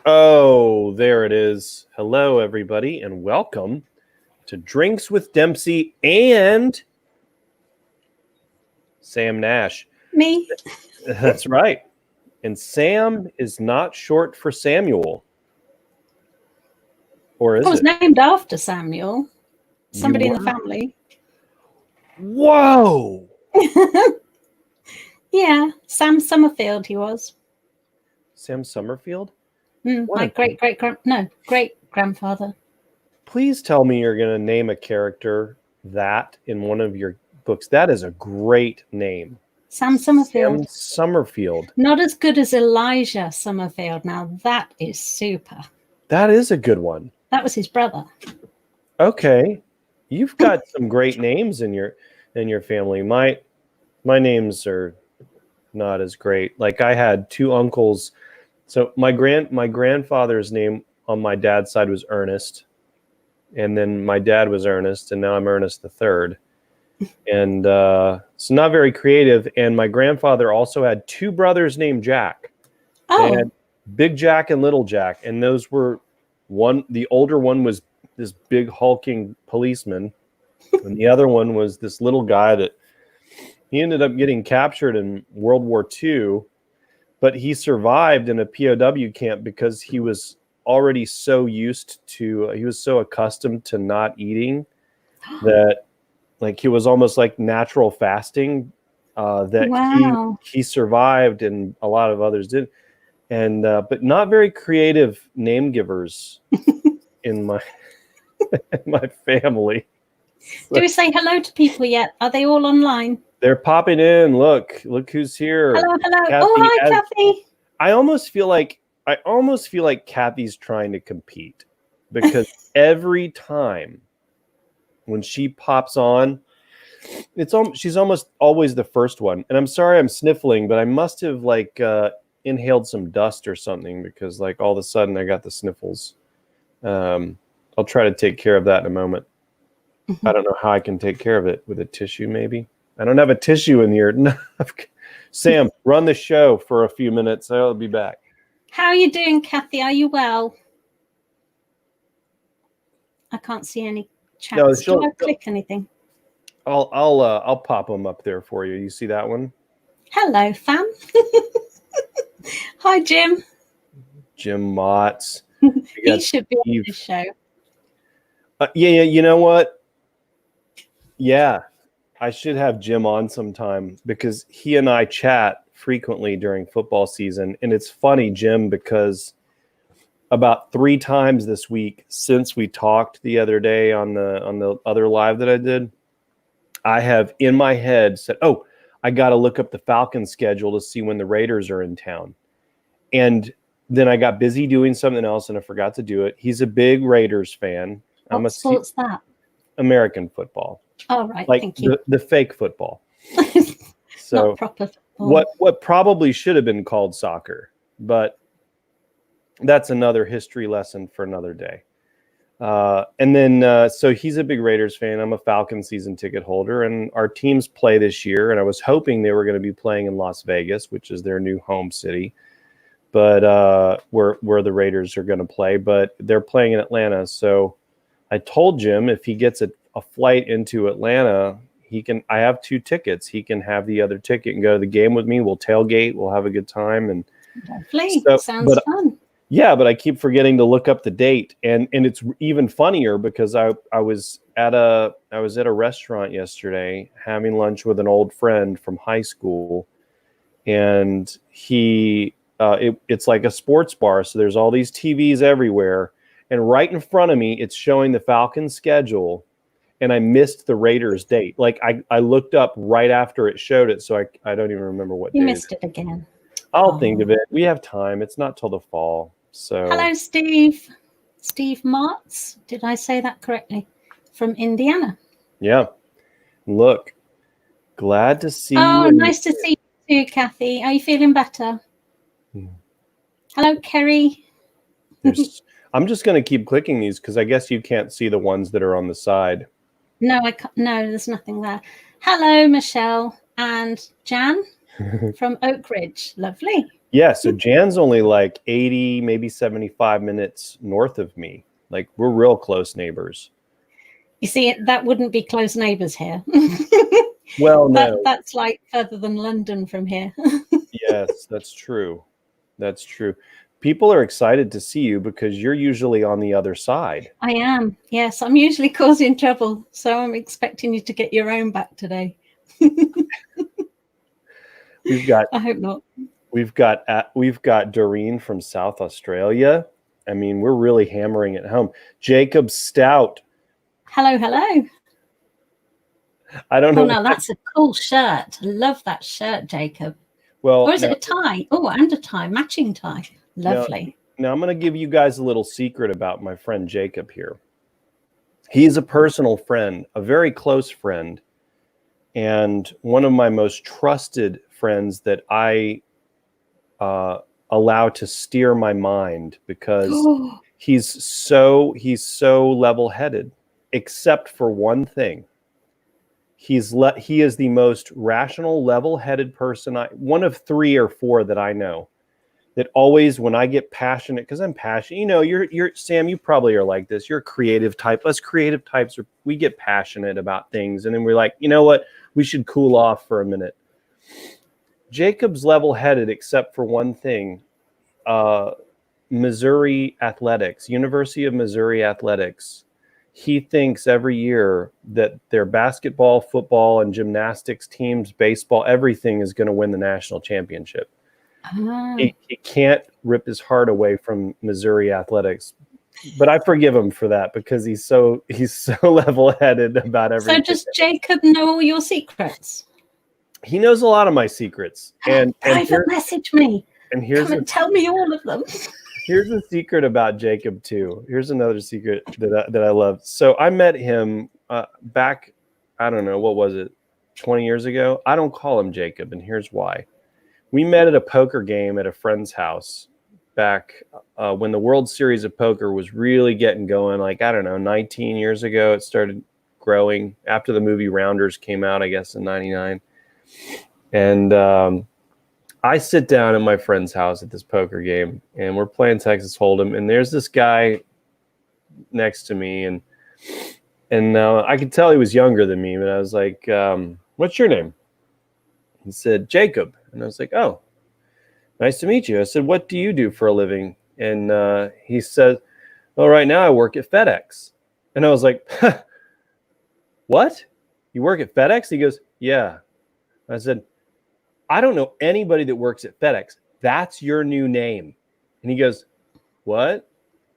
Oh, there it is. Hello, everybody, and welcome to Drinks with Dempsey and Sam Nash. Me? That's right. And Sam is not short for Samuel. Or is I was it? named after Samuel. Somebody in the family. Whoa! Yeah, Sam Summerfield he was. Sam Summerfield? My great-grandfather. Please tell me you're going to name a character that in one of your books. That is a great name. Sam Summerfield. Sam Summerfield. Not as good as Elijah Summerfield. Now that is super. That is a good one. That was his brother. Okay. You've got some great names in your family. My names are not as great. Like I had two uncles. So my grandfather's name on my dad's side was Ernest. And then my dad was Ernest, and now I'm Ernest the Third. And so not very creative. And my grandfather also had two brothers named Jack. Oh. They had Big Jack and Little Jack. And those were the older one was this big hulking policeman. And the other one was this little guy that he ended up getting captured in World War II. But he survived in a POW camp because he was already so he was so accustomed to not eating that like he was almost like natural fasting that wow. he survived and a lot of others did. And but not very creative name givers in my family. Do we say hello to people yet? Are they all online? They're popping in. Look who's here. Hello. Kathy, Oh, hi, Kathy. I almost feel like Kathy's trying to compete because every time when she pops on, she's almost always the first one. And I'm sorry I'm sniffling, but I must have inhaled some dust or something because like all of a sudden I got the sniffles. I'll try to take care of that in a moment. I don't know how I can take care of it with a tissue, maybe. I don't have a tissue in here. Sam, run the show for a few minutes. I'll be back. How are you doing, Kathy? Are you well? I can't see any chats. Do I click anything? I'll pop them up there for you. You see that one? Hello, fam. Hi, Jim. Jim Motts. He should be on the show. Yeah. You know what? Yeah, I should have Jim on sometime because he and I chat frequently during football season. And it's funny, Jim, because about 3 times this week since we talked the other day on the other live that I did, I have in my head said, oh, I got to look up the Falcons schedule to see when the Raiders are in town. And then I got busy doing something else and I forgot to do it. He's a big Raiders fan. What sport's that? American football. Oh, right. Like thank you. The fake football. So not proper football. What probably should have been called soccer, but that's another history lesson for another day. And then so he's a big Raiders fan. I'm a Falcons season ticket holder, and our teams play this year. And I was hoping they were going to be playing in Las Vegas, which is their new home city, but where the Raiders are going to play. But they're playing in Atlanta, so I told Jim if he gets a flight into Atlanta, I have 2 tickets. He can have the other ticket and go to the game with me. We'll tailgate. We'll have a good time. And definitely sounds fun. Yeah, but I keep forgetting to look up the date. And it's even funnier because I was at a restaurant yesterday having lunch with an old friend from high school. And it's like a sports bar. So there's all these TVs everywhere. And right in front of me, it's showing the Falcons schedule. And I missed the Raiders date. Like I looked up right after it showed it. So I don't even remember what you date. Missed it again. I'll think of it. We have time. It's not till the fall. So hello, Steve. Steve Martz. Did I say that correctly? From Indiana. Yeah. Look, glad to see you. Oh, nice to see you too, Kathy. Are you feeling better? Hello, Kerry. I'm just going to keep clicking these because I guess you can't see the ones that are on the side. No, I can't. No, there's nothing there. Hello, Michelle and Jan from Oak Ridge. Lovely. Yeah, so Jan's only like 80, maybe 75 minutes north of me. Like, we're real close neighbors. You see, that wouldn't be close neighbours here. Well, no. That's like further than London from here. Yes, that's true. That's true. People are excited to see you because you're usually on the other side. I am. Yes, I'm usually causing trouble, so I'm expecting you to get your own back today. I hope not. We've got Doreen from South Australia. I mean, we're really hammering it home. Jacob Stout. Hello, hello. I don't know. Oh, no, that's a cool shirt. I love that shirt, Jacob. Well, or is it a tie? Oh, and a tie, matching tie. Lovely. Now I'm going to give you guys a little secret about my friend Jacob here. He's a personal friend, a very close friend, and one of my most trusted friends that I allow to steer my mind because he's so level-headed, except for one thing. He is the most rational, level-headed person, one of 3 or 4 that I know, that always, when I get passionate, because I'm passionate, you know, you're Sam, you probably are like this. You're a creative type. Us creative types, we get passionate about things, and then we're like, you know what? We should cool off for a minute. Jacob's level-headed, except for one thing. Missouri athletics, University of Missouri athletics. He thinks every year that their basketball, football, and gymnastics teams, baseball, everything is going to win the national championship. He can't rip his heart away from Missouri athletics, but I forgive him for that because he's so level-headed about everything. So does Jacob know all your secrets? He knows a lot of my secrets. And private message me. And tell me all of them. Here's a secret about Jacob too. Here's another secret that I love. So I met him back, I don't know, what was it, 20 years ago? I don't call him Jacob, and here's why. We met at a poker game at a friend's house back when the World Series of Poker was really getting going. Like, I don't know, 19 years ago, it started growing after the movie Rounders came out, I guess, in 99. And I sit down at my friend's house at this poker game, and we're playing Texas Hold'em, and there's this guy next to me, and I could tell he was younger than me, but I was like, what's your name? He said, Jacob. And I was like, oh, nice to meet you. I said, what do you do for a living? And he said, well, right now I work at FedEx. And I was like, what? You work at FedEx? He goes, yeah. I said, I don't know anybody that works at FedEx. That's your new name. And he goes, what?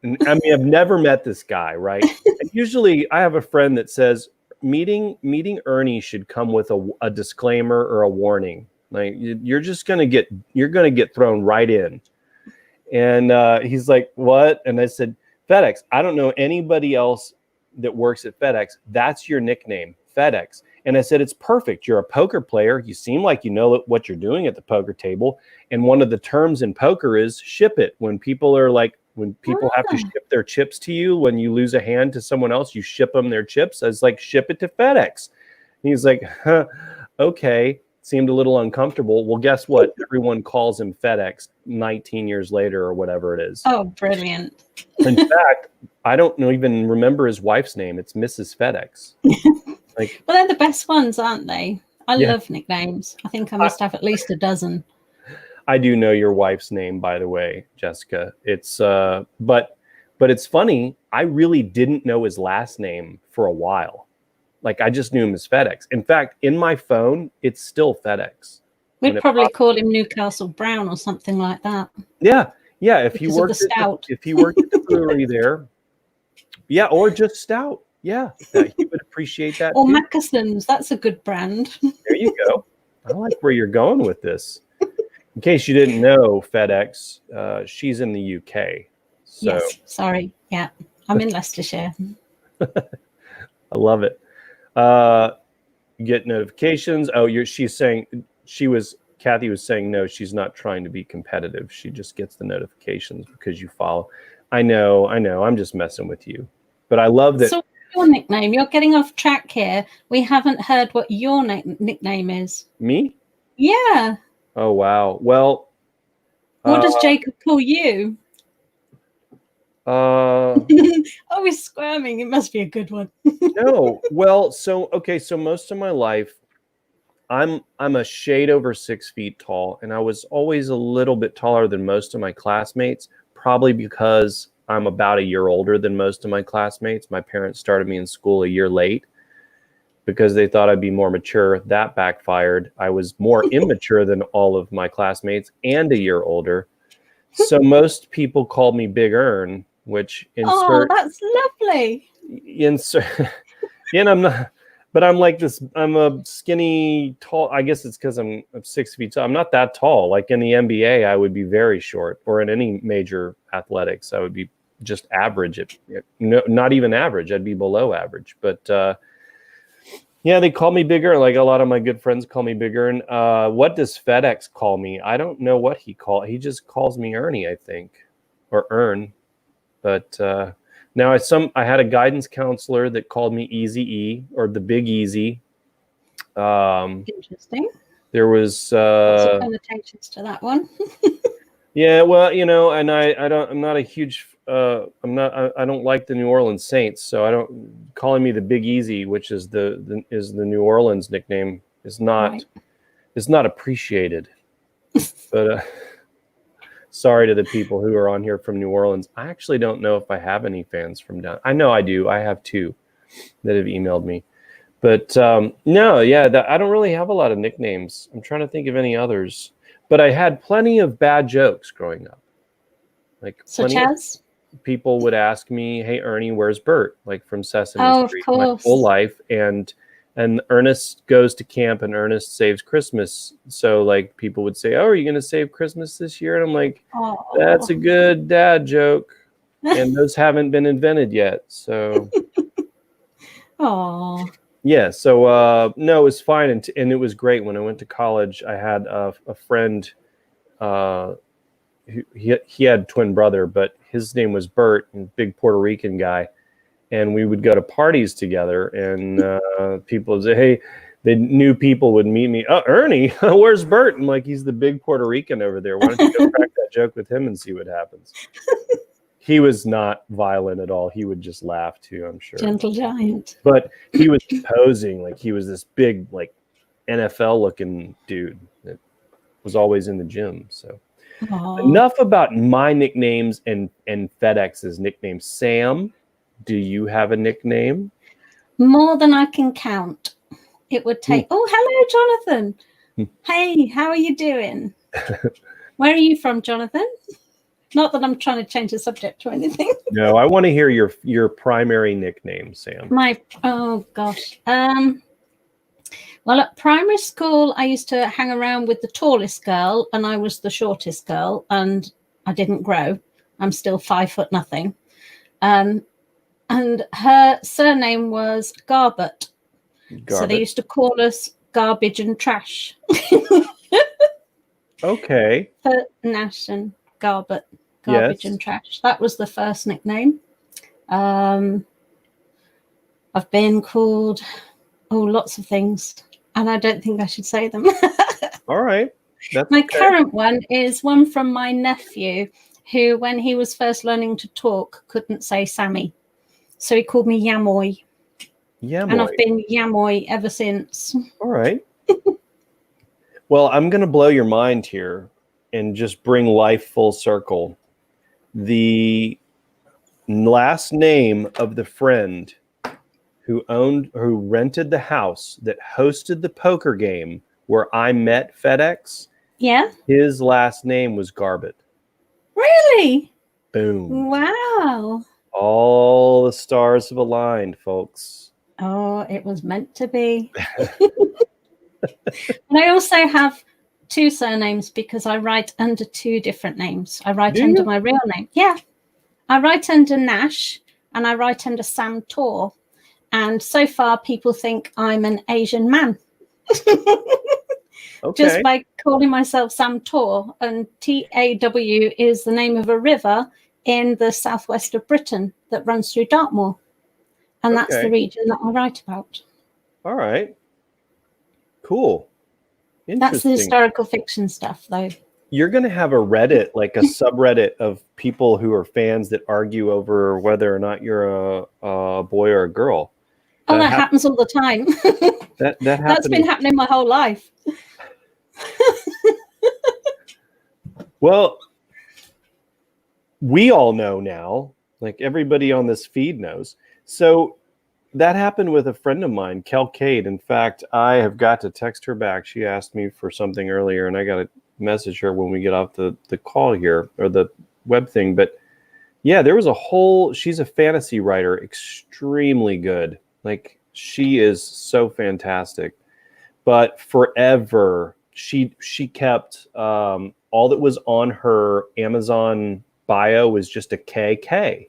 And I mean, I've never met this guy, right? And usually I have a friend that says meeting Ernie should come with a disclaimer or a warning. Like, you're going to get thrown right in. And he's like, what? And I said, FedEx. I don't know anybody else that works at FedEx. That's your nickname, FedEx. And I said, it's perfect. You're a poker player. You seem like you know what you're doing at the poker table. And one of the terms in poker is ship it. When people have to ship their chips to you, when you lose a hand to someone else, you ship them their chips. I was like, ship it to FedEx. And he's like, okay. Seemed a little uncomfortable. Well, guess what? Everyone calls him FedEx 19 years later or whatever it is. Oh, brilliant. In fact, I don't even remember his wife's name. It's Mrs. FedEx. Like, well, they're the best ones, aren't they? I love nicknames. I think I must have at least a dozen. I do know your wife's name, by the way, Jessica. It's but it's funny. I really didn't know his last name for a while. Like, I just knew him as FedEx. In fact, in my phone, it's still FedEx. We'd probably call him Newcastle Brown or something like that. Yeah. If he worked at the brewery there, yeah, or just Stout. Yeah, he would appreciate that. Or Mackeson's, that's a good brand. There you go. I like where you're going with this. In case you didn't know, FedEx, she's in the UK. So. Yes, sorry. Yeah, I'm in Leicestershire. I love it. You get notifications. Oh, she's saying Kathy was saying, no, she's not trying to be competitive. She just gets the notifications because you follow. I know. I'm just messing with you. But I love that. So your nickname, you're getting off track here. We haven't heard what your nickname is. Me? Yeah. Oh, wow. Well, What does Jacob call you? Uh, Oh, he's squirming. It must be a good one. no. Well, so most of my life, I'm a shade over 6 feet tall, and I was always a little bit taller than most of my classmates, probably because I'm about a year older than most of my classmates. My parents started me in school a year late because they thought I'd be more mature. That backfired. I was more immature than all of my classmates and a year older. So most people called me Big Ern, which that's lovely. And I'm not, but I'm like this. I'm a skinny, tall. I guess it's because I'm 6 feet tall. I'm not that tall. Like in the NBA, I would be very short, or in any major athletics, I would be just average. No, not even average. I'd be below average. But yeah, they call me Bigger. Like a lot of my good friends call me Bigger. And what does FedEx call me? I don't know what he just calls me Ernie, I think, or Ern. But now I had a guidance counselor that called me Easy E, or the Big Easy. Interesting. There was some connotations to that one. Yeah, well, and I'm not a huge I don't like the New Orleans Saints, so I don't calling me the Big Easy, which is the New Orleans nickname, is not appreciated. But sorry to the people who are on here from New Orleans. I actually don't know if I have any fans from down. I know I do. I have 2 that have emailed me. But no, yeah, I don't really have a lot of nicknames. I'm trying to think of any others. But I had plenty of bad jokes growing up. Like such as? People would ask me, "Hey Ernie, where's Bert?" Like from Sesame Street, of course. my whole life. And Ernest goes to camp and Ernest saves Christmas. So like people would say, "Oh, are you going to save Christmas this year?" And I'm like, "That's a good dad joke." And those haven't been invented yet. So oh. Yeah, so no, it was fine, and it was great. When I went to college, I had a friend. He had a twin brother, but his name was Bert, a big Puerto Rican guy, and we would go to parties together. And people would say, "Hey," the new people would meet me. "Oh, Ernie, where's Bert?" I'm like, "He's the big Puerto Rican over there. Why don't you go crack that joke with him and see what happens?" He was not violent at all. He would just laugh too, I'm sure. Gentle giant. But he was posing like he was this big, like NFL looking dude that was always in the gym. So enough about my nicknames and FedEx's nickname. Sam, do you have a nickname? More than I can count. It would take. Oh, hello, Jonathan. Hey, how are you doing? Where are you from, Jonathan? Not that I'm trying to change the subject or anything. No, I want to hear your primary nickname, Sam. Oh gosh. Well, at primary school, I used to hang around with the tallest girl, and I was the shortest girl, and I didn't grow. I'm still 5 foot nothing. And her surname was Garbett. So they used to call us Garbage and Trash. Okay. For Nash and Garbett. Garbage and Trash. That was the first nickname. I've been called lots of things, and I don't think I should say them. All right. My current one is one from my nephew, who, when he was first learning to talk, couldn't say Sammy. So he called me Yamoy. Yamoy. And I've been Yamoy ever since. All right. Well, I'm going to blow your mind here and just bring life full circle. The last name of the friend who rented the house that hosted the poker game where I met FedEx. Yeah. His last name was Garbett. Really? Boom. Wow. All the stars have aligned, folks. Oh, it was meant to be. And I also have 2 surnames because I write under 2 different names. I write under my real name. Yeah. I write under Nash and I write under Sam Tor. And so far, people think I'm an Asian man. Okay. Just by calling myself Sam Tor. And TAW is the name of a river in the southwest of Britain that runs through Dartmoor. And that's the region that I write about. All right. Cool. That's the historical fiction stuff, though. you're going to have a Reddit, like a subreddit of people who are fans that argue over whether or not you're a boy or a girl. Oh, that happens all the time. That's been happening my whole life. Well, we all know now, like everybody on this feed knows. So that happened with a friend of mine, Kel Cade. In fact, I have got to text her back. She asked me for something earlier, and I got to message her when we get off the call here, or the web thing. But yeah, there was she's a fantasy writer, extremely good. Like, she is so fantastic. But forever, she kept all that was on her Amazon bio was just a KK,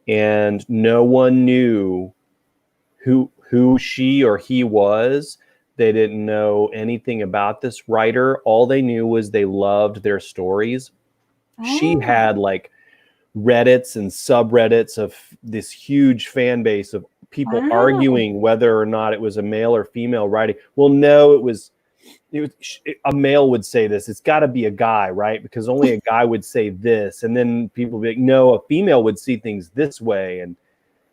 and no one knew who she or he was. They didn't know anything about this writer. All they knew was they loved their stories. Oh. She had like Reddits and subreddits of this huge fan base of people arguing whether or not it was a male or female writing. Well, no, it was a male would say this. It's got to be a guy, right? Because only a guy would say this. And then people would be like, no, a female would see things this way. And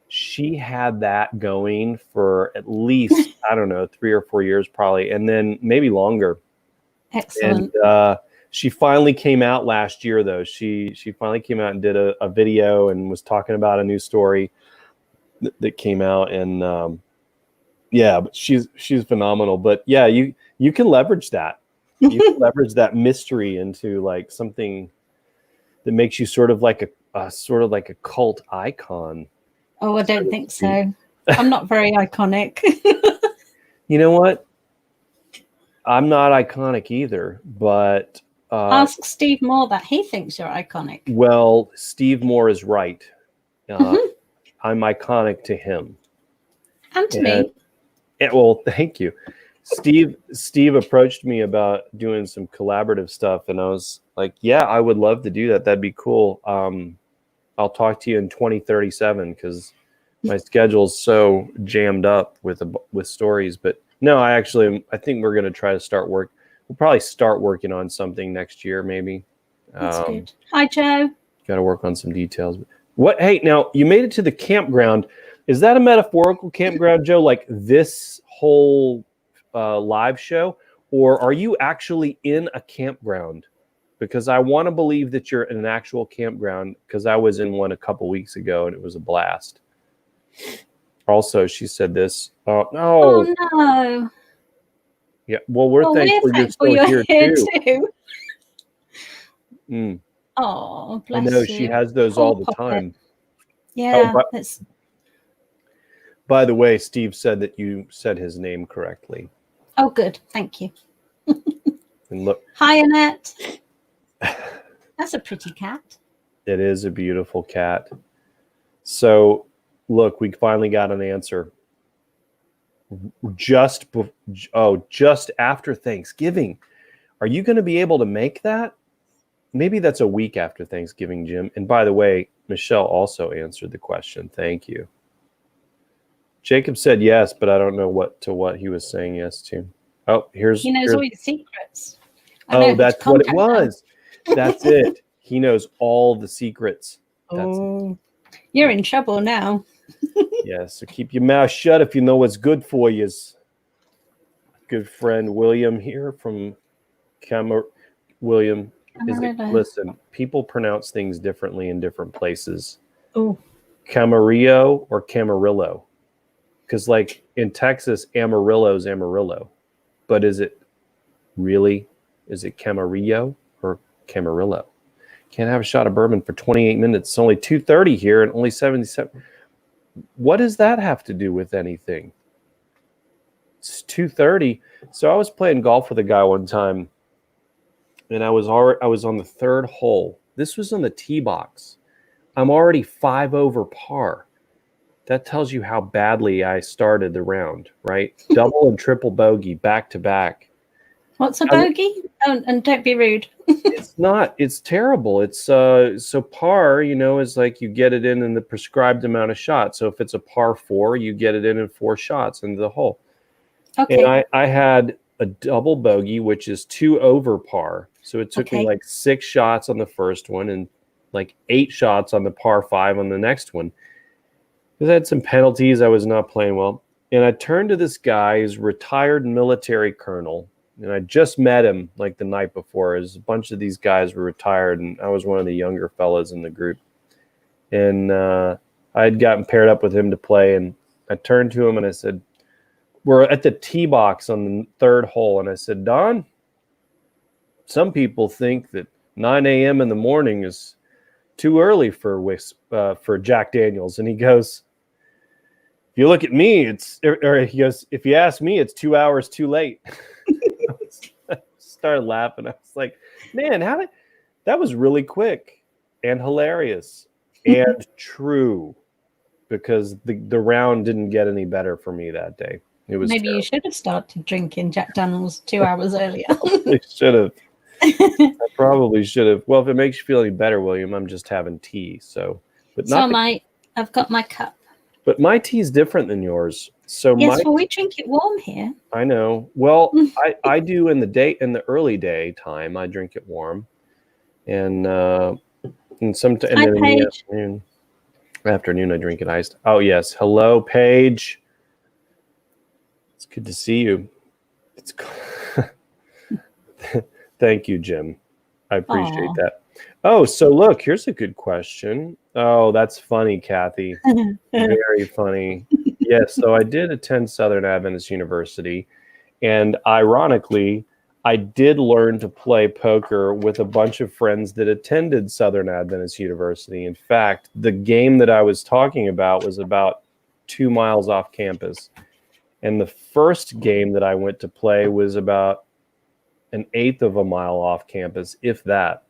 she had that going for at least, I don't know, 3 or 4 years probably, and then maybe longer. Excellent. And she finally came out last year, though. She finally came out and did a video and was talking about a new story that came out. And yeah, but she's phenomenal. But yeah, you can leverage that. You can leverage that mystery into like something that makes you sort of like a cult icon. Oh, I don't think so. I'm not very iconic. You know what? I'm not iconic either, but ask Steve Moore that. He thinks you're iconic. Well, Steve Moore is right. I'm iconic to him. And to me. Well, thank you. Steve approached me about doing some collaborative stuff, and I was like, yeah, I would love to do that. That'd be cool. I'll talk to you in 2037 because my schedule's so jammed up with stories. But no, I think we're going to try to start work. We'll probably start working on something next year, maybe. That's good. Hi, Joe. Got to work on some details. What? Hey, now you made it to the campground. Is that a metaphorical campground, Joe? Like this whole live show, or are you actually in a campground? Because I want to believe that you're in an actual campground, because I was in one a couple weeks ago and it was a blast. Also, she said this. Oh no. Yeah. Well, we're thankful you're still here too. Oh, bless I know you. she has those all the time. Yeah. By the way, Steve said that you said his name correctly. Oh, good. Thank you. And look. Hi, Annette. That's a pretty cat. It is a beautiful cat. So, look, we finally got an answer. Just after Thanksgiving. Are you going to be able to make that? Maybe that's a week after Thanksgiving, Jim. And by the way, Michelle also answered the question. Thank you. Jacob said yes, but I don't know what he was saying yes to. Oh, he knows all your secrets. That's what it was. That's it. He knows all the secrets. You're in trouble now. Yeah, so keep your mouth shut if you know what's good for you. Good friend William here from William. Listen, people pronounce things differently in different places. Oh. Camarillo or Camarillo? Because like in Texas, Amarillo is Amarillo. But is it Camarillo or Camarillo? Can't have a shot of bourbon for 28 minutes. It's only 2:30 here and only 77. What does that have to do with anything? It's 2:30. So I was playing golf with a guy one time, and I was on the third hole. This was on the tee box. I'm already 5 over par. That tells you how badly I started the round, right? Double and triple bogey back to back. What's a bogey? And don't be rude. It's terrible. It's so par, is like you get it in the prescribed amount of shots. So if it's a par 4, you get it in 4 shots into the hole. Okay. And I had a double bogey, which is 2 over par. So it took me like 6 shots on the first one and like 8 shots on the par 5 on the next one. Because I had some penalties. I was not playing well. And I turned to this guy who's retired military colonel. And I just met him like the night before. As a bunch of these guys were retired, and I was one of the younger fellas in the group. And I had gotten paired up with him to play. And I turned to him and I said, we're at the tee box on the 3rd hole. And I said, Don, some people think that 9 a.m. in the morning is too early for Jack Daniels. And he goes, if you look at me, he goes, if you ask me, it's 2 hours too late. I started laughing. I was like, man, that was really quick and hilarious and true, because the round didn't get any better for me that day. It was maybe terrible. You should have started drinking Jack Daniels 2 hours earlier. I should have. I probably should have. Well, if it makes you feel any better, William, I'm just having tea. I've got my cup. But my tea is different than yours. So we drink it warm here. I know. Well, I do in the early day time. I drink it warm, and sometimes in the afternoon I drink it iced. Oh yes, hello, Paige. It's good to see you. Thank you, Jim. I appreciate that. Oh, so look, here's a good question. Oh, that's funny, Kathy. Very funny. Yes, so I did attend Southern Adventist University, and ironically, I did learn to play poker with a bunch of friends that attended Southern Adventist University. In fact, the game that I was talking about was about 2 miles off campus. And the first game that I went to play was about 1/8 of a mile off campus, if that.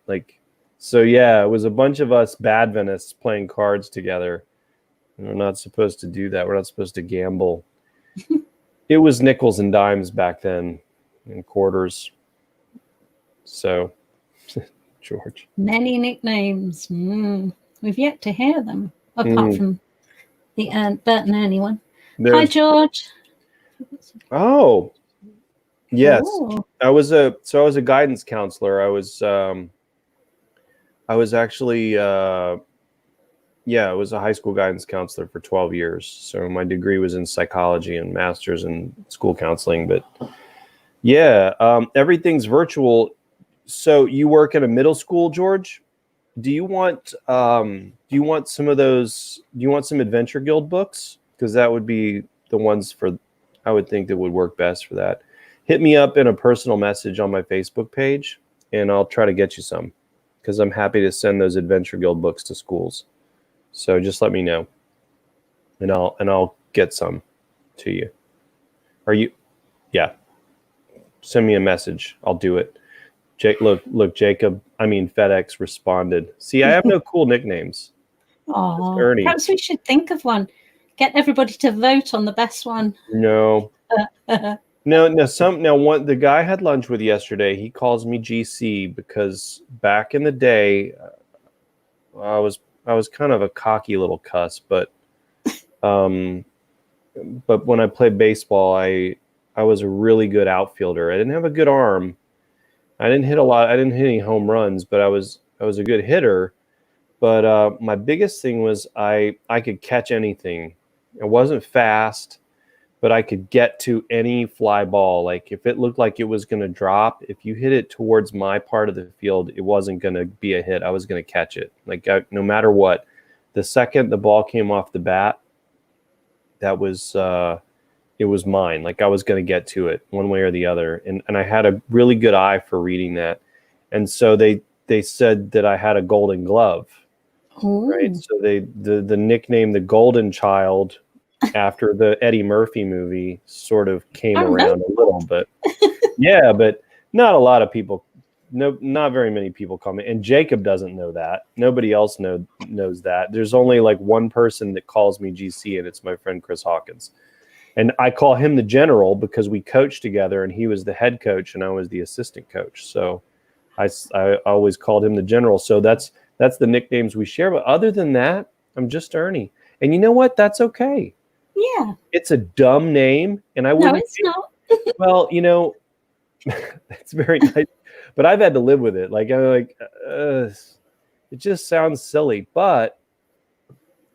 So yeah, it was a bunch of us Badventists playing cards together. We're not supposed to do that. We're not supposed to gamble. It was nickels and dimes back then, and quarters. So, George. Many nicknames. We've yet to hear them, apart from the Bert and Ernie one. Hi, George. Oh, yes. Ooh. I was a guidance counselor. I was actually I was a high school guidance counselor for 12 years. So my degree was in psychology and master's in school counseling. But yeah, everything's virtual. So you work at a middle school, George? Do you want some of those? Do you want some Adventure Guild books? Because that would be the ones I would think that would work best for that. Hit me up in a personal message on my Facebook page, and I'll try to get you some, because I'm happy to send those Adventure Guild books to schools. So just let me know, and I'll get some to you. Yeah. Send me a message. I'll do it. Look, Jacob. FedEx responded. See, I have no cool nicknames. Oh, perhaps we should think of one. Get everybody to vote on the best one. No. The guy I had lunch with yesterday, he calls me GC because back in the day, I was kind of a cocky little cuss, but when I played baseball, I was a really good outfielder. I didn't have a good arm. I didn't hit a lot. I didn't hit any home runs, but I was a good hitter. But my biggest thing was I could catch anything. I wasn't fast, but I could get to any fly ball. Like if it looked like it was going to drop, if you hit it towards my part of the field, it wasn't going to be a hit. I was going to catch it. No matter what. The second the ball came off the bat, that was it was mine. I was going to get to it one way or the other. And I had a really good eye for reading that. And so they said that I had a golden glove. Ooh. Right. So the nickname, the Golden Child, after the Eddie Murphy movie, sort of came around a little bit. Yeah, but not a lot of people. No, not very many people call me. And Jacob doesn't know that. Nobody else knows that. There's only one person that calls me GC, and it's my friend Chris Hawkins. And I call him the general because we coached together, and he was the head coach and I was the assistant coach. So I always called him the general. So that's the nicknames we share. But other than that, I'm just Ernie. And you know what? That's okay. Yeah. It's a dumb name. And I wouldn't. No, it's not. Well, It's very nice, but I've had to live with it. Like I'm like, it just sounds silly, but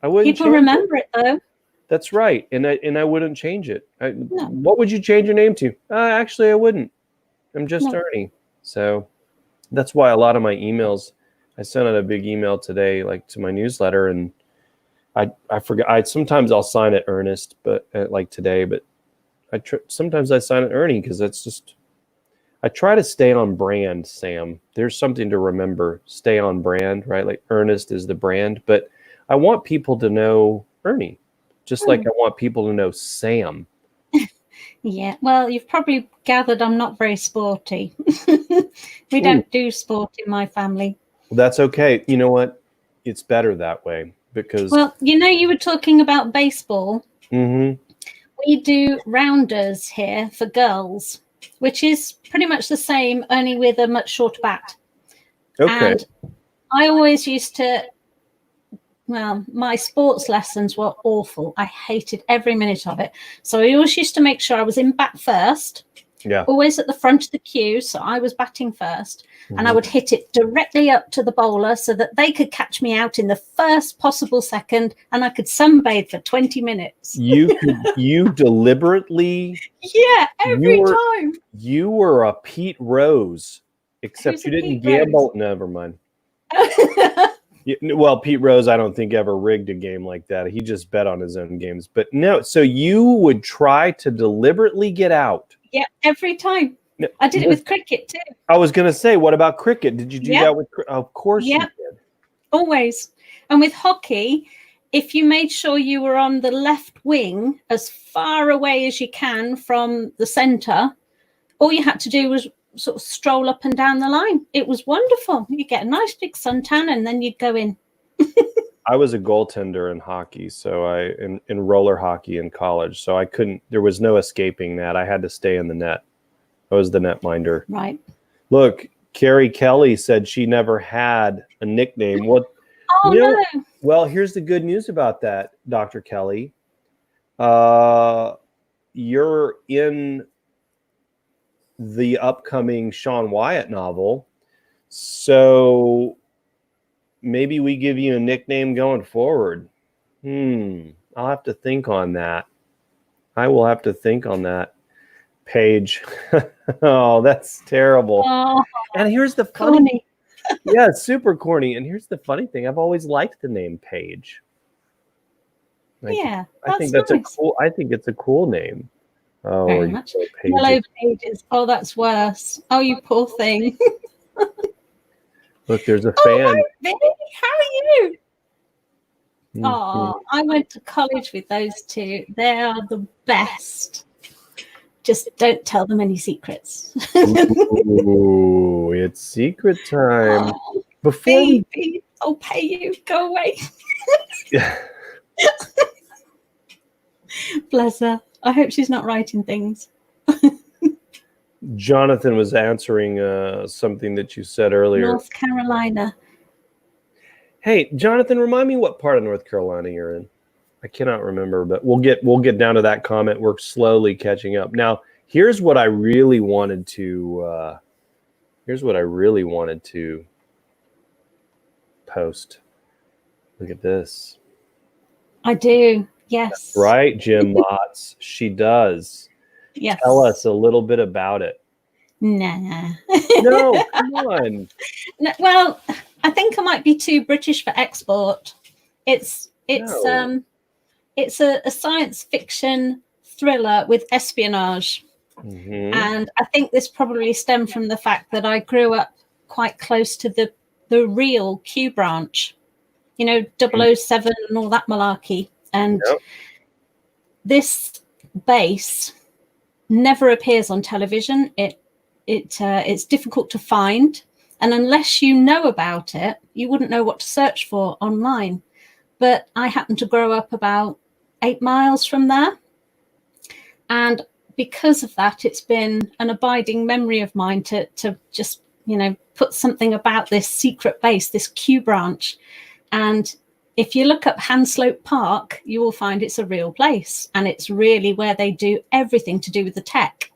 I wouldn't. People remember it though. That's right, and I wouldn't change it. No. What would you change your name to? Actually, I wouldn't. I'm just No. Ernie. So that's why a lot of my emails. I sent out a big email today, like to my newsletter, and I forgot. Sometimes I'll sign it Ernest, but like today, but sometimes I sign it Ernie because that's just. I try to stay on brand, Sam. There's something to remember. Stay on brand, right? Like Ernest is the brand, but I want people to know Ernie, just like I want people to know Sam. Yeah, well, you've probably gathered I'm not very sporty. We don't do sport in my family. Well, that's okay. You know what? It's better that way because... Well, you were talking about baseball. Mm-hmm. We do rounders here for girls, which is pretty much the same, only with a much shorter bat. Okay. And I always used to... Well, my sports lessons were awful. I hated every minute of it. So I always used to make sure I was in bat first. Yeah. Always at the front of the queue. So I was batting first. And I would hit it directly up to the bowler so that they could catch me out in the first possible second. And I could sunbathe for 20 minutes. You deliberately... Yeah, every time. You were a Pete Rose, except you didn't gamble. Never mind. Well, Pete Rose, I don't think ever rigged a game like that. He just bet on his own games. But no, so you would try to deliberately get out. Yeah, every time. No, I did it with cricket too. I was going to say, what about cricket? Did you do that with cricket? Of course you did. Always. And with hockey, if you made sure you were on the left wing as far away as you can from the centre, all you had to do was sort of stroll up and down the line. It was wonderful. You get a nice big suntan and then you'd go in. I was a goaltender in hockey, so in roller hockey in college, so I couldn't, there was no escaping that. I had to stay in the net. I was the netminder. Right. Look, Kerry Kelley said she never had a nickname. What? Oh, no. Well, here's the good news about that, Dr. Kelley. You're in the upcoming Sean Wyatt novel, so maybe we give you a nickname going forward. I'll have to think on that. I will have to think on that. Paige. Oh, that's terrible. Oh, and here's the funny. Yeah, it's super corny. And here's the funny thing. I've always liked the name Paige. I think that's nice. I think it's a cool name. Oh, very much. Yellow Pages. Oh, that's worse. Oh, you poor thing. Look, there's a fan. Hi, baby. How are you? Oh, I went to college with those two. They are the best. Just don't tell them any secrets. Ooh, it's secret time. Oh, before baby, I'll pay you. Go away. Bless her. I hope she's not writing things. Jonathan was answering something that you said earlier. North Carolina. Hey, Jonathan, remind me what part of North Carolina you're in. I cannot remember, but we'll get down to that comment. We're slowly catching up. Now, here's what I really wanted to post. Look at this. I do. Yes. That's right, Jim Motts. She does. Yes. Tell us a little bit about it. Nah. No, come on. No, well, I think I might be too British for export. It's a science fiction thriller with espionage. Mm-hmm. And I think this probably stemmed from the fact that I grew up quite close to the real Q branch, 007 and all that malarkey. And this base never appears on television. It's difficult to find. And unless you know about it, you wouldn't know what to search for online. But I happen to grow up about 8 miles from there. And because of that, it's been an abiding memory of mine to just, put something about this secret base, this Q branch. And if you look up Hanslope Park, you will find it's a real place. And it's really where they do everything to do with the tech.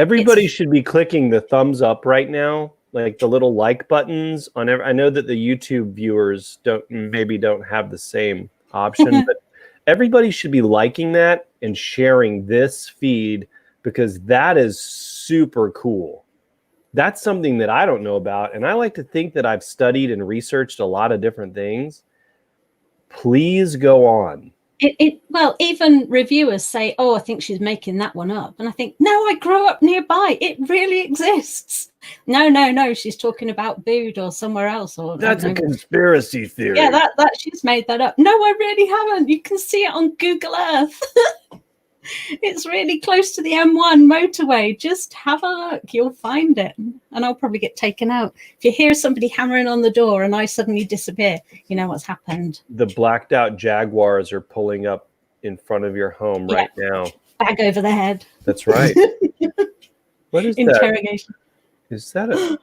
Everybody should be clicking the thumbs up right now, like the little like buttons on every. I know that the YouTube viewers don't have the same option, but everybody should be liking that and sharing this feed because that is super cool. That's something that I don't know about, and I like to think that I've studied and researched a lot of different things. Please go on. Well, even reviewers say, "Oh, I think she's making that one up," and I think, "No, I grew up nearby. It really exists." No, she's talking about Bude or somewhere else. Or that's a conspiracy theory. Yeah, that she's made that up. No, I really haven't. You can see it on Google Earth. It's really close to the M1 motorway. Just have a look. You'll find it. And I'll probably get taken out. If you hear somebody hammering on the door and I suddenly disappear, you know what's happened. The blacked out Jaguars are pulling up in front of your home right now. Bag over the head. That's right. What is Interrogation. That? Is that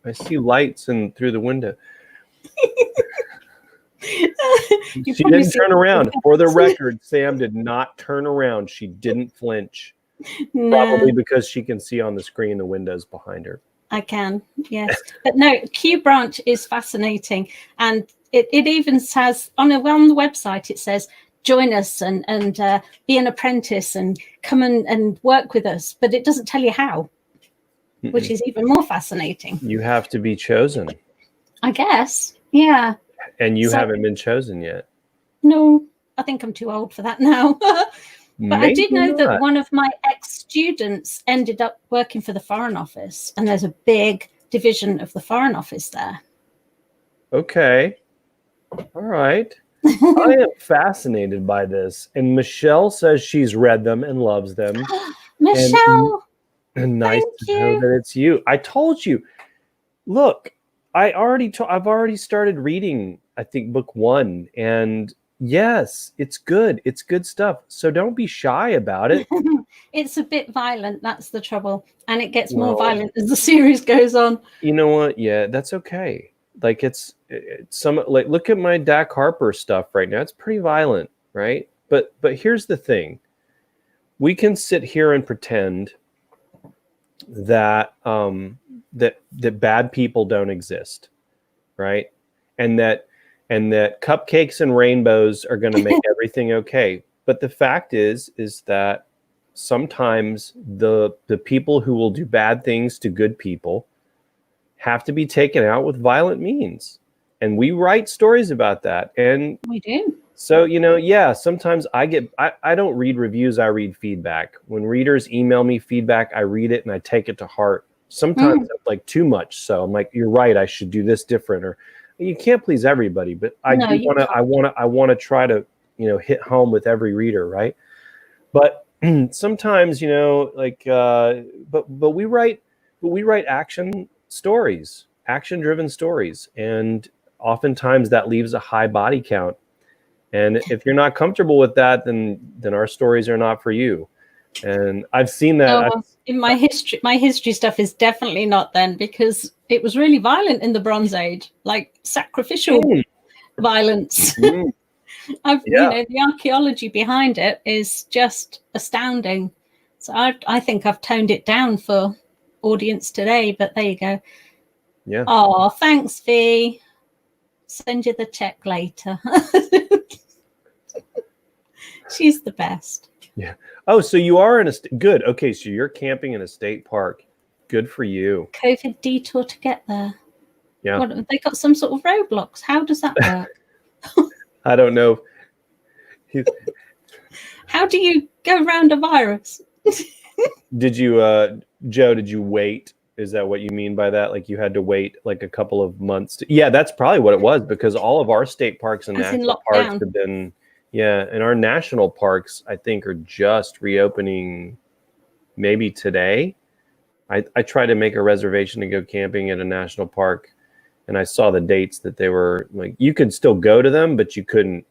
I see lights through the window. She didn't turn around. For the record, Sam did not turn around. She didn't flinch. No. Probably because she can see on the screen the windows behind her. I can, yes. But no, Q Branch is fascinating. And it even says, on the website, it says, join us and be an apprentice and come and work with us. But it doesn't tell you how, which is even more fascinating. You have to be chosen. I guess, yeah. And you haven't been chosen yet. No, I think I'm too old for that now. But I did know that one of my ex-students ended up working for the Foreign Office, and there's a big division of the Foreign Office there. Okay. All right. I am fascinated by this. And Michelle says she's read them and loves them. Michelle! And nice to know that it's you. I told you. Look, I've already started reading, I think, book 1, and yes, it's good. It's good stuff. So don't be shy about it. It's a bit violent. That's the trouble, and it gets more violent as the series goes on. You know what? Yeah, that's okay. Like it's some like look at my Dak Harper stuff right now. It's pretty violent, right? But here's the thing: we can sit here and pretend that that bad people don't exist, right? And that cupcakes and rainbows are going to make everything okay. But the fact is that sometimes the people who will do bad things to good people have to be taken out with violent means. And we write stories about that. And we do. So, sometimes I don't read reviews, I read feedback. When readers email me feedback, I read it and I take it to heart. Sometimes it's like too much. So I'm like, you're right, I should do this different. Or you can't please everybody, but I want to try to, hit home with every reader, right? But sometimes, but we write action stories, action-driven stories, and oftentimes that leaves a high body count. And if you're not comfortable with that, then our stories are not for you. And I've seen that. In my history stuff is definitely not then, because it was really violent in the Bronze Age, like sacrificial violence. The archaeology behind it is just astounding. So I think I've toned it down for audience today, but there you go. Yeah. Oh, thanks, V. Send you the check later. She's the best. Yeah. Oh, so you are in good. Okay, so you're camping in a state park. Good for you. COVID detour to get there. Yeah. What, they got some sort of roadblocks. How does that work? I don't know. How do you go around a virus? Did you, Joe, did you wait? Is that what you mean by that? Like you had to wait like a couple of months? Yeah, that's probably what it was, because all of our state parks and national parks have been, and our national parks, I think, are just reopening maybe today. I tried to make a reservation to go camping at a national park, and I saw the dates that they were like, you could still go to them, but you couldn't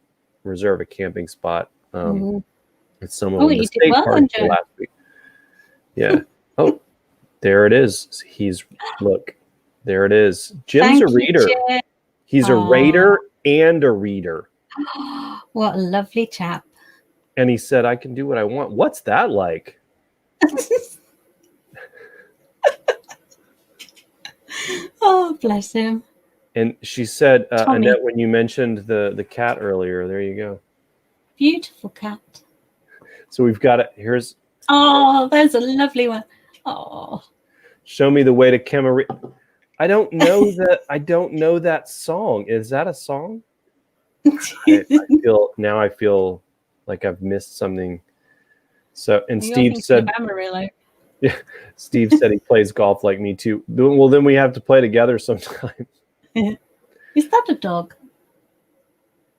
reserve a camping spot. At some of the state parks last week. Yeah. Oh, there it is. There it is. Jim's a reader. Jim. He's a raider and a reader. What a lovely chap. And he said, I can do what I want. What's that like? Oh, bless him. And she said, Tommy. Annette, when you mentioned the cat earlier, there you go. Beautiful cat. So we've got it. Here's. Oh, there's a lovely one. Oh. Show me the way to Camarillo. I don't know that. I don't know that song. Is that a song? I feel like I've missed something. So, and Steve said, yeah, Steve said he plays golf like me too. Well, then we have to play together sometime. Is that a dog?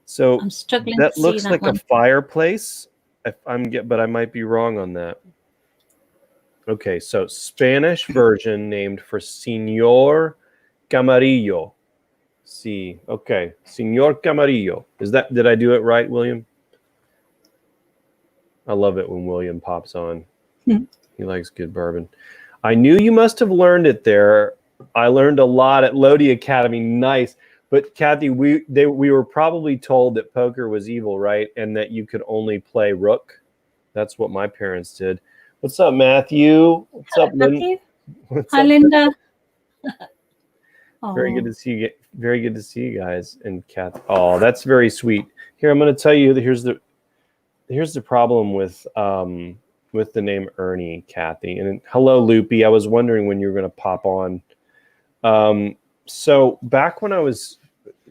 So I'm struggling. That looks like a fireplace. But I might be wrong on that. Okay, so Spanish version named for Señor Camarillo. See, okay, Señor Camarillo. Did I do it right, William? I love it when William pops on. He likes good bourbon. I knew you must have learned it there. I learned a lot at Lodi Academy. Nice. But Kathy, we were probably told that poker was evil, right? And that you could only play rook. That's what my parents did. What's up, Matthew? What's up, Linda? Hi, Linda. Very good to see you. Very good to see you guys. And Kathy. Oh, that's very sweet. Here, I'm going to tell you. Here's the problem with the name Ernie, Kathy. And hello, Loopy. I was wondering when you were going to pop on. So back when I was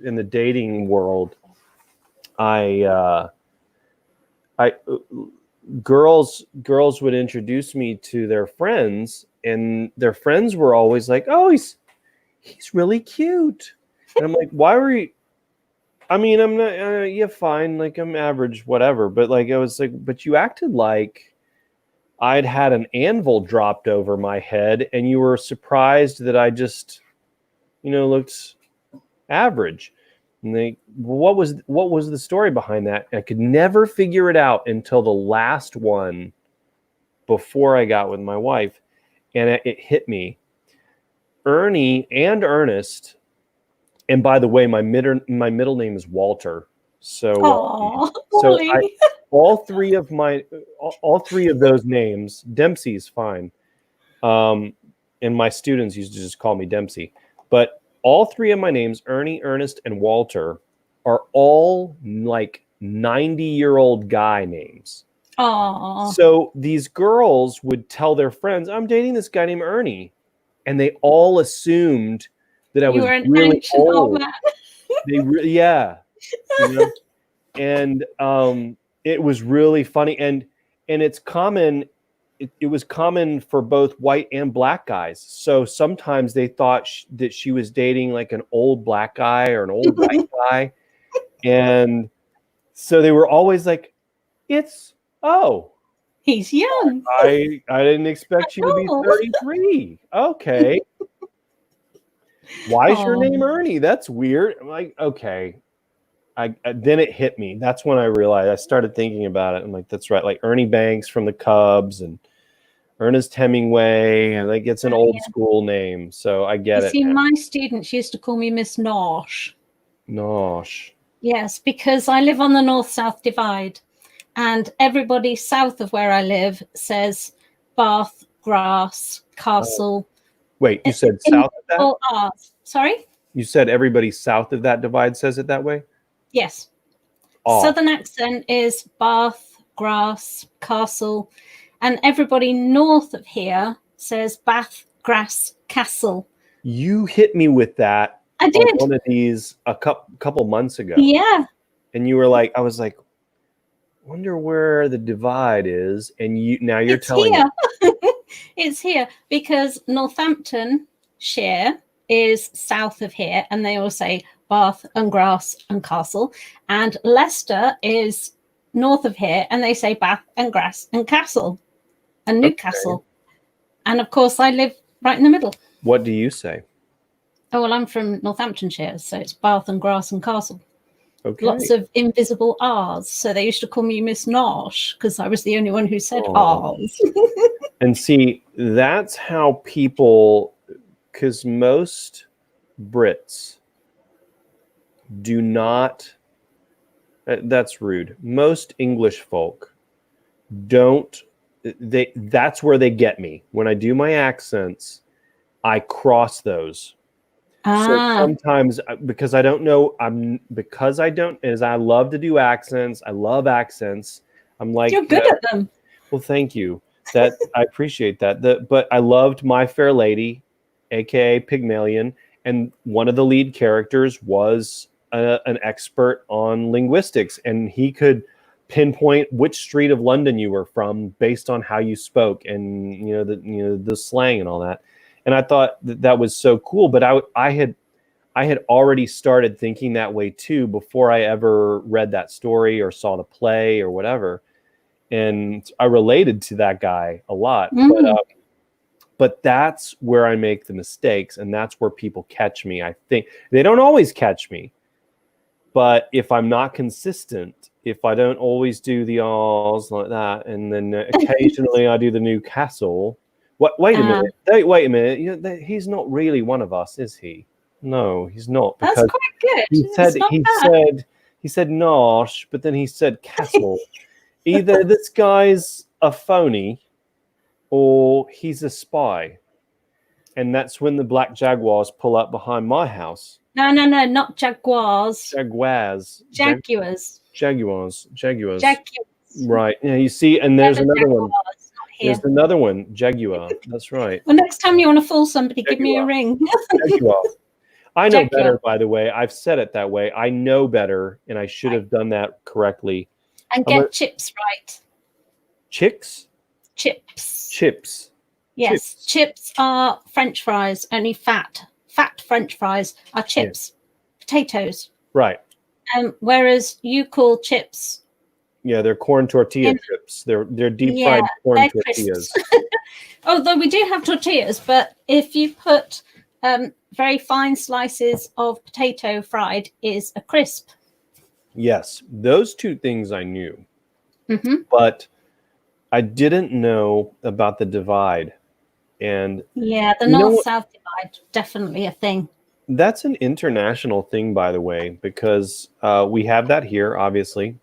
in the dating world, girls would introduce me to their friends, and their friends were always like, "Oh, he's really cute," and I'm like, "Why were you?" I mean, I'm not. Yeah, fine. Like I'm average, whatever. But like I was like, but you acted like I'd had an anvil dropped over my head, and you were surprised that I just, looked average. And what was the story behind that? I could never figure it out until the last one before I got with my wife, and it hit me. Ernie and Ernest, and by the way, my middle name is Walter. So, all three of those names, Dempsey's fine. And my students used to just call me Dempsey, but all three of my names, Ernie, Ernest, and Walter, are all like 90-year-old guy names. Aww. So these girls would tell their friends, "I'm dating this guy named Ernie," and they all assumed that I was really old. Yeah. And it was really funny, and it's common. It was common for both white and black guys. So sometimes they thought that she was dating like an old black guy or an old white guy. And so they were always like, he's young. I didn't expect you to be 33. Okay. Why is your name Ernie? That's weird. I'm like, okay. Then it hit me. That's when I realized. I started thinking about it. I'm like, that's right. Like Ernie Banks from the Cubs and Ernest Hemingway, and like it's an old school name. So I get it. See, my students used to call me Miss Nash. Nash. Yes, because I live on the north-south divide, and everybody south of where I live says Bath, Grass, Castle. Wait, you said south of that? All R's. Sorry? You said everybody south of that divide says it that way? Yes. Southern accent is Bath, Grass, Castle, and everybody north of here says Bath, Grass, Castle. You hit me with that. I did. On one of these a couple months ago. Yeah. And you were like, I was like, wonder where the divide is. And you're telling me. It's here because Northamptonshire is south of here, and they all say Bath and Grass and Castle. And Leicester is north of here, and they say Bath and Grass and Castle and Newcastle. Okay. And of course, I live right in the middle. What do you say? Oh, well, I'm from Northamptonshire, so it's Bath and Grass and Castle. Okay. Lots of invisible R's. So they used to call me Miss Nash because I was the only one who said R's. And see, that's how people, because most Brits do not, that's rude. Most English folk don't, that's where they get me. When I do my accents, I cross those. So Ah, sometimes because I don't know, is I love to do accents. I love accents. I'm like, you're good at them. well, thank you. That I appreciate that. But I loved My Fair Lady, aka Pygmalion, and one of the lead characters was an expert on linguistics, and he could pinpoint which street of London you were from based on how you spoke, and the slang and all that. And I thought that was so cool. But I had already started thinking that way too before I ever read that story or saw the play or whatever. And I related to that guy a lot. But that's where I make the mistakes, and that's where people catch me. I think they don't always catch me, but if I'm not consistent, if I don't always do the R's like that, and then occasionally I do the Newcastle. Wait a minute. Wait a minute. He's not really one of us, is he? No, he's not. That's quite good. He said Nash, but then he said Castle. Either this guy's a phony or he's a spy. And that's when the black Jaguars pull up behind my house. No, not Jaguars. Jaguars. Right. Yeah, you see, and there's another one. There's another one, Jaguar. That's right. Well, next time you want to fool somebody, give me a ring. Jaguar. I know better, by the way. I've said it that way. I know better, and I should have done that correctly. And get chips right. Chicks? Chips. Yes, chips are French fries, only fat. Fat French fries are chips. Yeah. Potatoes. Right. Whereas you call chips. Yeah, they're corn tortilla chips. They're deep fried corn tortillas. Although we do have tortillas, but if you put very fine slices of potato fried is a crisp. Yes, those two things I knew. But I didn't know about the divide. And yeah, the north-south divide, definitely a thing. That's an international thing, by the way, because we have that here, obviously.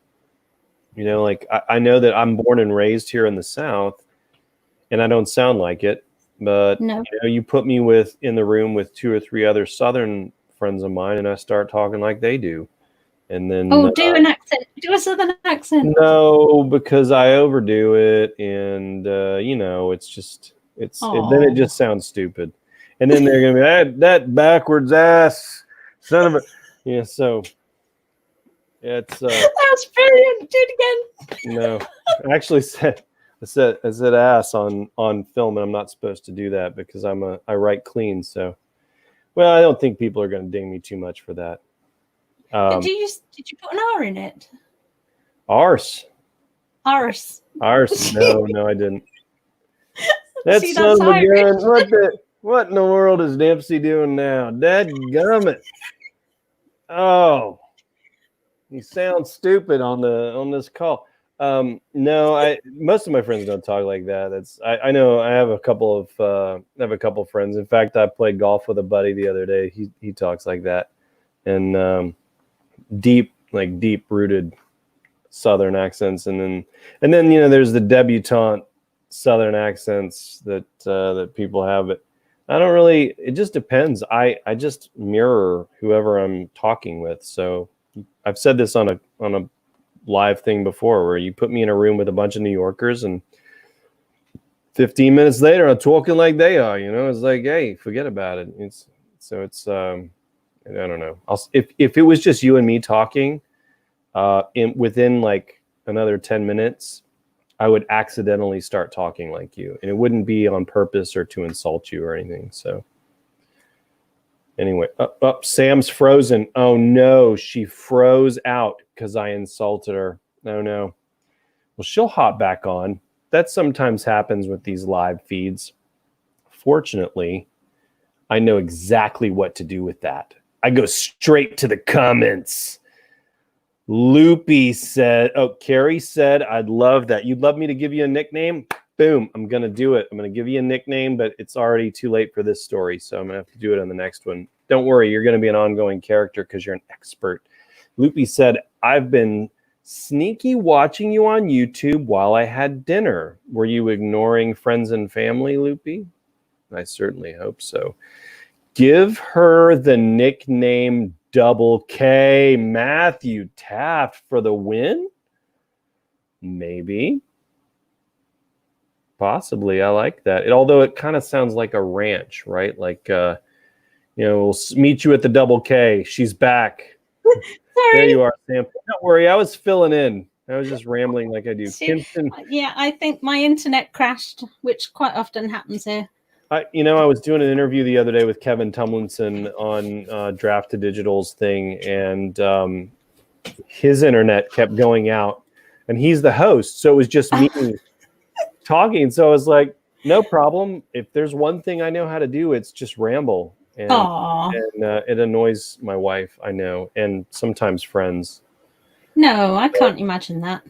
You know, like I know that I'm born and raised here in the South, and I don't sound like it. But you put me in the room with 2 or 3 other Southern friends of mine, and I start talking like they do. And then do an accent. Do a Southern accent. No, because I overdo it, and it's just then it just sounds stupid. And then they're gonna be that backwards ass son of a So it's that's brilliant. Do it again. No, I actually said ass on film, and I'm not supposed to do that because I write clean. So, well, I don't think people are going to ding me too much for that. Did you put an R in it? Arse. No, I didn't. That's son of a gun. What in the world is Dempsey doing now? Dadgummit. Oh, you sound stupid on this call. No, most of my friends don't talk like that. I know I have a couple of friends. In fact, I played golf with a buddy the other day. He talks like that, and deep rooted Southern accents, and then there's the debutante Southern accents that people have. But I don't really. It just depends. I just mirror whoever I'm talking with. So I've said this on a live thing before, where you put me in a room with a bunch of New Yorkers, and 15 minutes later I'm talking like they are. It's like, hey, forget about it. It's I don't know. If it was just you and me talking, within like another 10 minutes, I would accidentally start talking like you, and it wouldn't be on purpose or to insult you or anything. So anyway, Sam's frozen. Oh no, she froze out because I insulted her. Oh no. Well, she'll hop back on. That sometimes happens with these live feeds. Fortunately, I know exactly what to do with that. I go straight to the comments. Loopy said, Kerry said, I'd love that. You'd love me to give you a nickname? Boom, I'm going to do it. I'm going to give you a nickname, but it's already too late for this story, so I'm going to have to do it on the next one. Don't worry, you're going to be an ongoing character because you're an expert. Loopy said, I've been sneaky watching you on YouTube while I had dinner. Were you ignoring friends and family, Loopy? I certainly hope so. Give her the nickname Double K Matthew Taft for the win? Maybe. Possibly. I like that. Although it kind of sounds like a ranch, right? Like, we'll meet you at the Double K. She's back. Sorry. There you are, Sam. Don't worry. I was filling in. I was just rambling like I do. Kinston. Yeah, I think my internet crashed, which quite often happens here. I was doing an interview the other day with Kevin Tumlinson on Draft to Digital's thing, and his internet kept going out, and he's the host, so it was just me talking. So I was like, no problem. If there's one thing I know how to do, it's just ramble. And it annoys my wife, I know, and sometimes friends. No, I can't imagine that.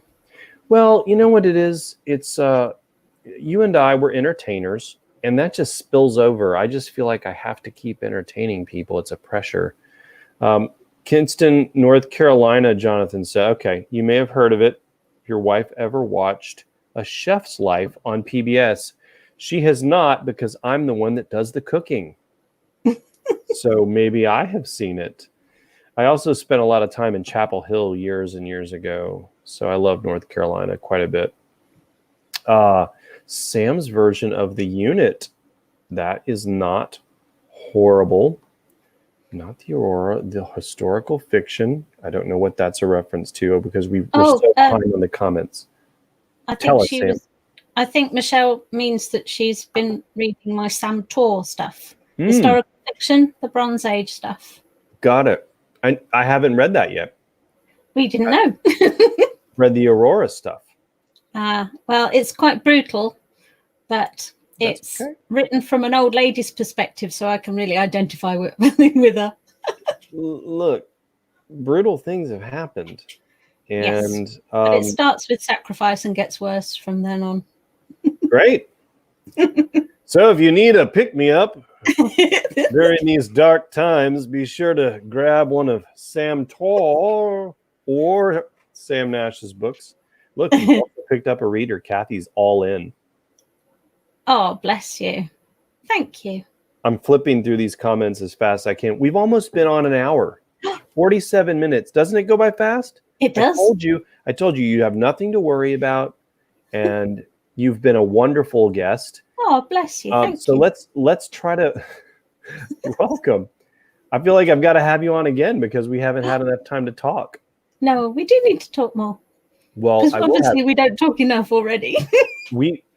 Well, you know what it is? It's you and I were entertainers, and that just spills over. I just feel like I have to keep entertaining people. It's a pressure. Kinston, North Carolina, Jonathan said, okay, you may have heard of it. If your wife ever watched A Chef's Life on PBS, she has not, because I'm the one that does the cooking. So maybe I have seen it. I also spent a lot of time in Chapel Hill years and years ago. So I love North Carolina quite a bit. Sam's version of The Unit. That is not horrible. Not the Aurora, the historical fiction. I don't know what that's a reference to because we're still behind in the comments. I think Michelle means that she's been reading my Sam Tor stuff. Historical fiction, the Bronze Age stuff. Got it. I haven't read that yet. We didn't know. Read the Aurora stuff. Well, it's quite brutal, but it's written from an old lady's perspective, so I can really identify with her. Look, brutal things have happened. And yes, but it starts with sacrifice and gets worse from then on. Great. So if you need a pick-me-up during these dark times, be sure to grab one of Sam Tor or Sam Nash's books. Look, you also picked up a reader. Kathy's all in. Oh, bless you. Thank you. I'm flipping through these comments as fast as I can. We've almost been on an hour. 47 minutes. Doesn't it go by fast? It does. I told you you have nothing to worry about, and you've been a wonderful guest. Oh, bless you. Thank you. So let's try to You're welcome. I feel like I've got to have you on again because we haven't had enough time to talk. No, we do need to talk more. Well, because obviously we don't talk enough already.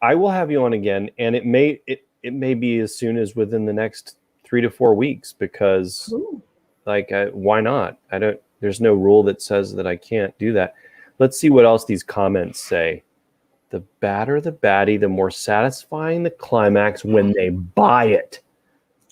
I will have you on again, and it may be as soon as within the next 3 to 4 weeks because why not? There's no rule that says that I can't do that. Let's see what else these comments say. The badder the baddie, the more satisfying the climax when they buy it.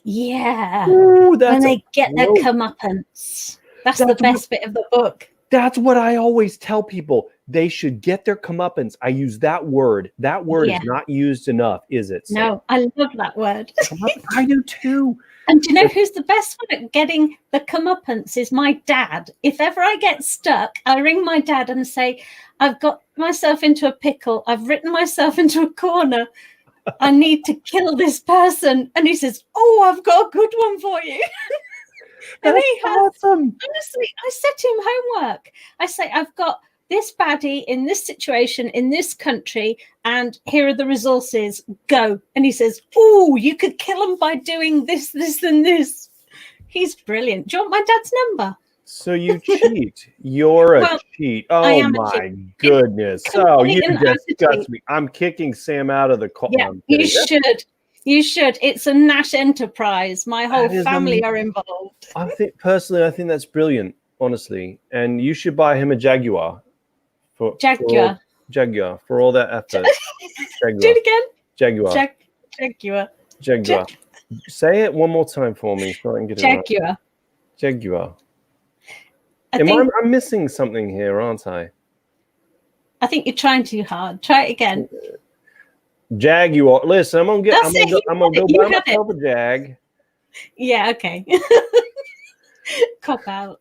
Yeah. Ooh, when they get their comeuppance. That's the best bit of the book. That's what I always tell people. They should get their comeuppance. I use that word. That word is not used enough, is it? Sam? No, I love that word. I do too. And do you know who's the best one at getting the comeuppance is my dad. If ever I get stuck, I ring my dad and say, I've got myself into a pickle. I've written myself into a corner. I need to kill this person. And he says, oh, I've got a good one for you. And he has, awesome. Honestly, I set him homework. I say, I've got this baddie in this situation in this country, and here are the resources. Go. And he says, oh, you could kill him by doing this, this, and this. He's brilliant. Do you want my dad's number? So you cheat. You're a cheat. Oh, my goodness. Oh, you disgust me. I'm kicking Sam out of the call. Yeah, you should. You should. It's a Nash enterprise. My whole family are involved. I think that's brilliant, honestly. And you should buy him a Jaguar. Jaguar for all that effort. Do it again. Jaguar. Jaguar. Say it one more time for me so I can get it right. Jaguar. I'm missing something here, aren't I? I think you're trying too hard. Try it again. Jaguar. Listen, I'm gonna go buy myself a Jag. Yeah, okay. Cop out.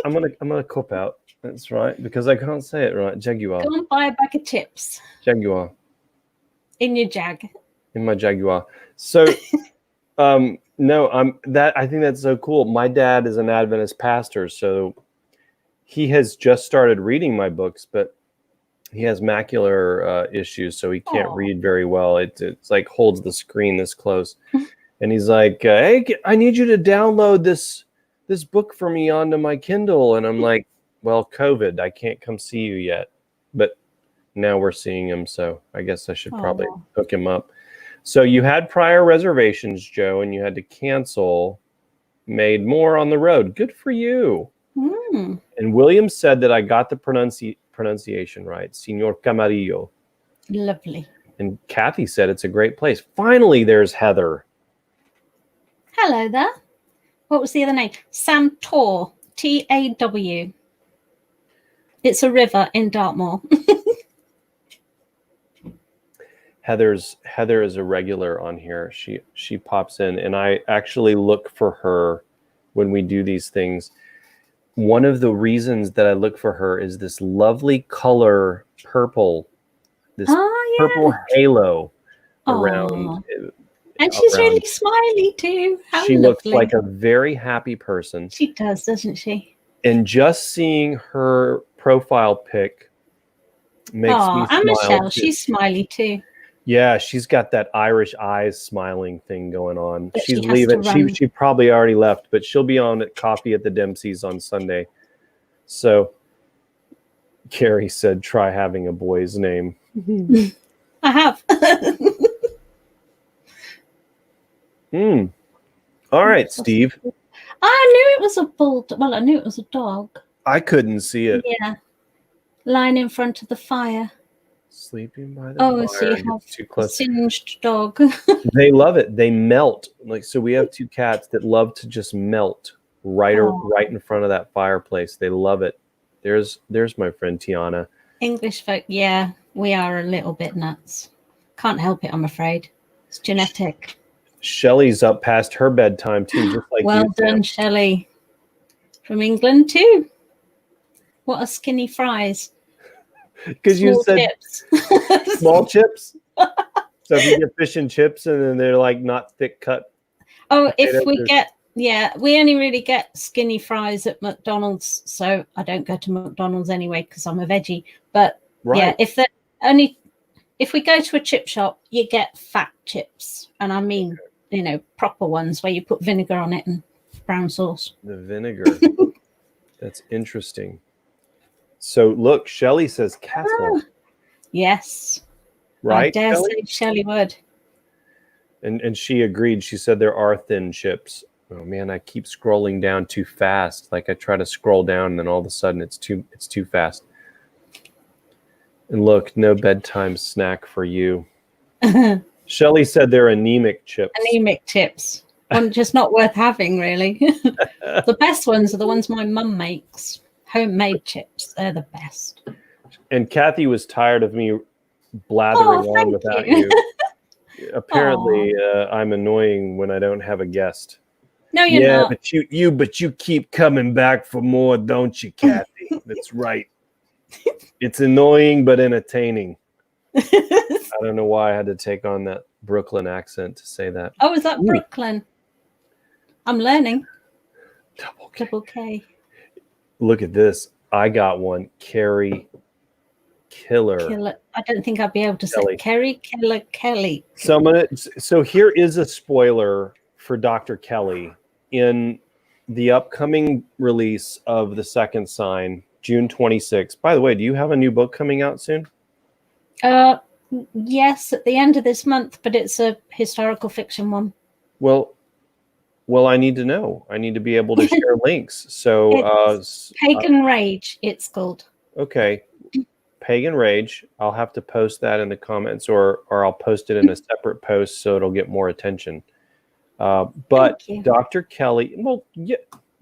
I'm gonna cop out. That's right, because I can't say it right. Jaguar. Go and buy a bag of chips. Jaguar. In your Jag. In my Jaguar. So No, I think that's so cool. My dad is an Adventist pastor, so he has just started reading my books, but he has macular issues, so he can't read very well. It's like holds the screen this close, and he's like, "Hey, I need you to download this book for me onto my Kindle." And I'm like, "Well, COVID, I can't come see you yet." But now we're seeing him, so I guess I should probably hook him up. So you had prior reservations, Joe, and you had to cancel. Made more on the road. Good for you. And William said that I got the pronunciation right. Señor Camarillo. Lovely. And Kathy said it's a great place. Finally, there's Heather. Hello there. What was the other name? Samtor. Taw. It's a river in Dartmoor. Heather is a regular on here. She pops in, and I actually look for her when we do these things. One of the reasons that I look for her is this lovely color purple, purple halo around. And she's really smiley too. How she lovely. Looks like a very happy person. She does, doesn't she? And just seeing her profile pic makes me smile. And Michelle, she's smiley too. Yeah, she's got that Irish eyes smiling thing going on. But She's leaving. She probably already left, but she'll be on at coffee at the Dempseys on Sunday. So Kerry said, try having a boy's name. I have. All right, Steve. I knew it was a bulldog. Well, I knew it was a dog. I couldn't see it. Yeah. Lying in front of the fire. Sleeping by the fire. So you have too close. A singed dog. They love it. They melt. So we have two cats that love to just melt right in front of that fireplace. They love it. There's my friend Tiana. English folk, yeah, we are a little bit nuts. Can't help it, I'm afraid. It's genetic. Shelley's up past her bedtime too, just like well you, done, Shelley. From England too. What a skinny fries. Because you said chips. Small chips. So if you get fish and chips and then they're like not thick cut. Oh, if we get, we only really get skinny fries at McDonald's. So I don't go to McDonald's anyway because I'm a veggie. But yeah, if we go to a chip shop, you get fat chips. And I mean, proper ones where you put vinegar on it and brown sauce. The vinegar. That's interesting. So look, Shelley says castle. Yes. Right? I dare say Shelley would. And she agreed. She said there are thin chips. Oh man, I keep scrolling down too fast. Like I try to scroll down and then all of a sudden it's too fast. And look, no bedtime snack for you. Shelley said they're anemic chips. Anemic chips. Just not worth having, really. The best ones are the ones my mum makes. Homemade chips. They're the best. And Kathy was tired of me blathering on without you. Apparently, I'm annoying when I don't have a guest. No, you're not. But you keep coming back for more, don't you, Kathy? That's right. It's annoying but entertaining. I don't know why I had to take on that Brooklyn accent to say that. Oh, is that Brooklyn? I'm learning. Double K. Look at this. I got one. Kerry Killer. I don't think I'd be able to say Kerry Kelley. So here is a spoiler for Dr. Kelley in the upcoming release of The Second Sign, June 26th. By the way, do you have a new book coming out soon? Yes, at the end of this month, but it's a historical fiction one. Well, I need to know. I need to be able to share links. So Pagan Rage, it's called. Okay. Pagan Rage. I'll have to post that in the comments or I'll post it in a separate post so it'll get more attention. But Dr. Kelley,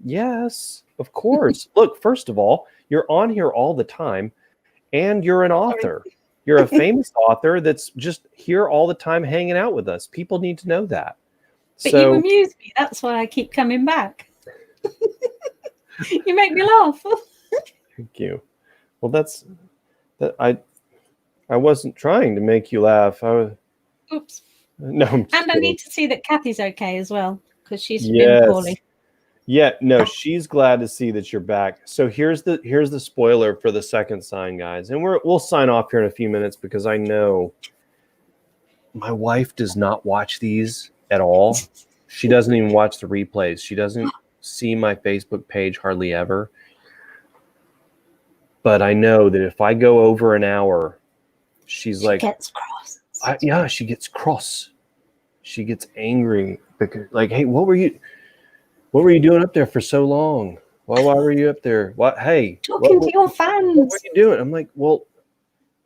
yes, of course. Look, first of all, you're on here all the time and you're an author. You're a famous author that's just here all the time hanging out with us. People need to know that. But you amuse me. That's why I keep coming back. You make me laugh. Thank you. Well, I wasn't trying to make you laugh. Oops. No. And I need to see that Kathy's okay as well. because she's been Yes. poorly. Yeah, no, she's glad to see that you're back. So here's the spoiler for the second sign, guys. And we'll sign off here in a few minutes because I know my wife does not watch these at all. She doesn't even watch the replays. She doesn't see my Facebook page hardly ever. But I know that if I go over an hour, she gets cross. She gets cross. She gets angry because, like, hey, what were you doing up there for so long? Why were you up there? What? Hey, talking to your fans. What were you doing? I'm like, well,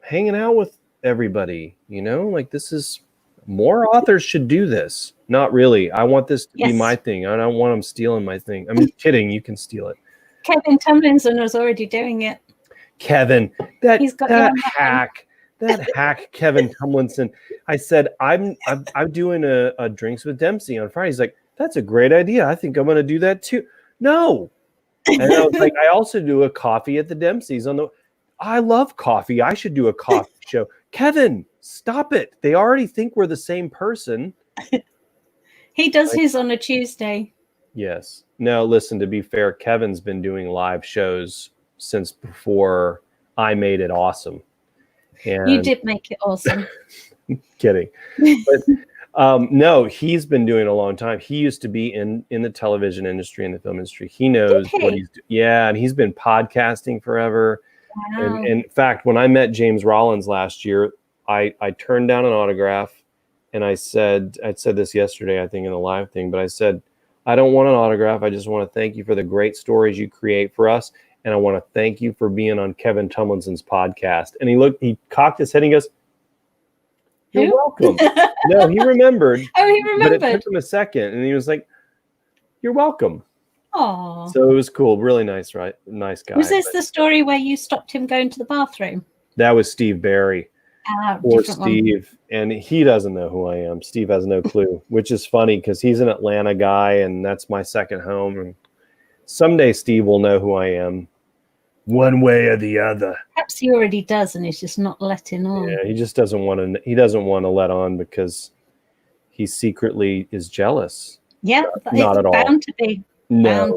hanging out with everybody. Like, this is more authors should do this. Not really. I want this to be my thing. I don't want them stealing my thing. I'm just kidding. You can steal it. Kevin Tomlinson was already doing it. Kevin, that hack, Kevin Tomlinson. I said, I'm doing a Drinks with Dempsey on Friday. He's like, that's a great idea. I think I'm going to do that too. No. And I was like, I also do a coffee at the Dempsey's I love coffee. I should do a coffee show. Kevin, stop it. They already think we're the same person. He does his on a Tuesday. Yes. No, listen, to be fair, Kevin's been doing live shows since before I made it awesome. And you did make it awesome. Kidding. But no, he's been doing it a long time. He used to be in the television industry and the film industry. He knows what he's doing. Yeah, and he's been podcasting forever. Wow. And in fact, when I met James Rollins last year, I turned down an autograph, and I said this yesterday, I think in the live thing, but I said, I don't want an autograph. I just want to thank you for the great stories you create for us. And I want to thank you for being on Kevin Tomlinson's podcast. And he cocked his head and he goes, you're welcome. No, he remembered. Oh, he remembered. But it took him a second. And he was like, you're welcome. Oh. So it was cool. Really nice, right? Nice guy. Was this the story where you stopped him going to the bathroom? That was Steve Barry. Or Steve. One. And he doesn't know who I am. Steve has no clue, which is funny because he's an Atlanta guy and that's my second home. And someday Steve will know who I am. One way or the other. Perhaps he already does, and he's just not letting on. Yeah, he just doesn't want to. He doesn't want to let on because he secretly is jealous. Yeah, not at all. Bound to be. No,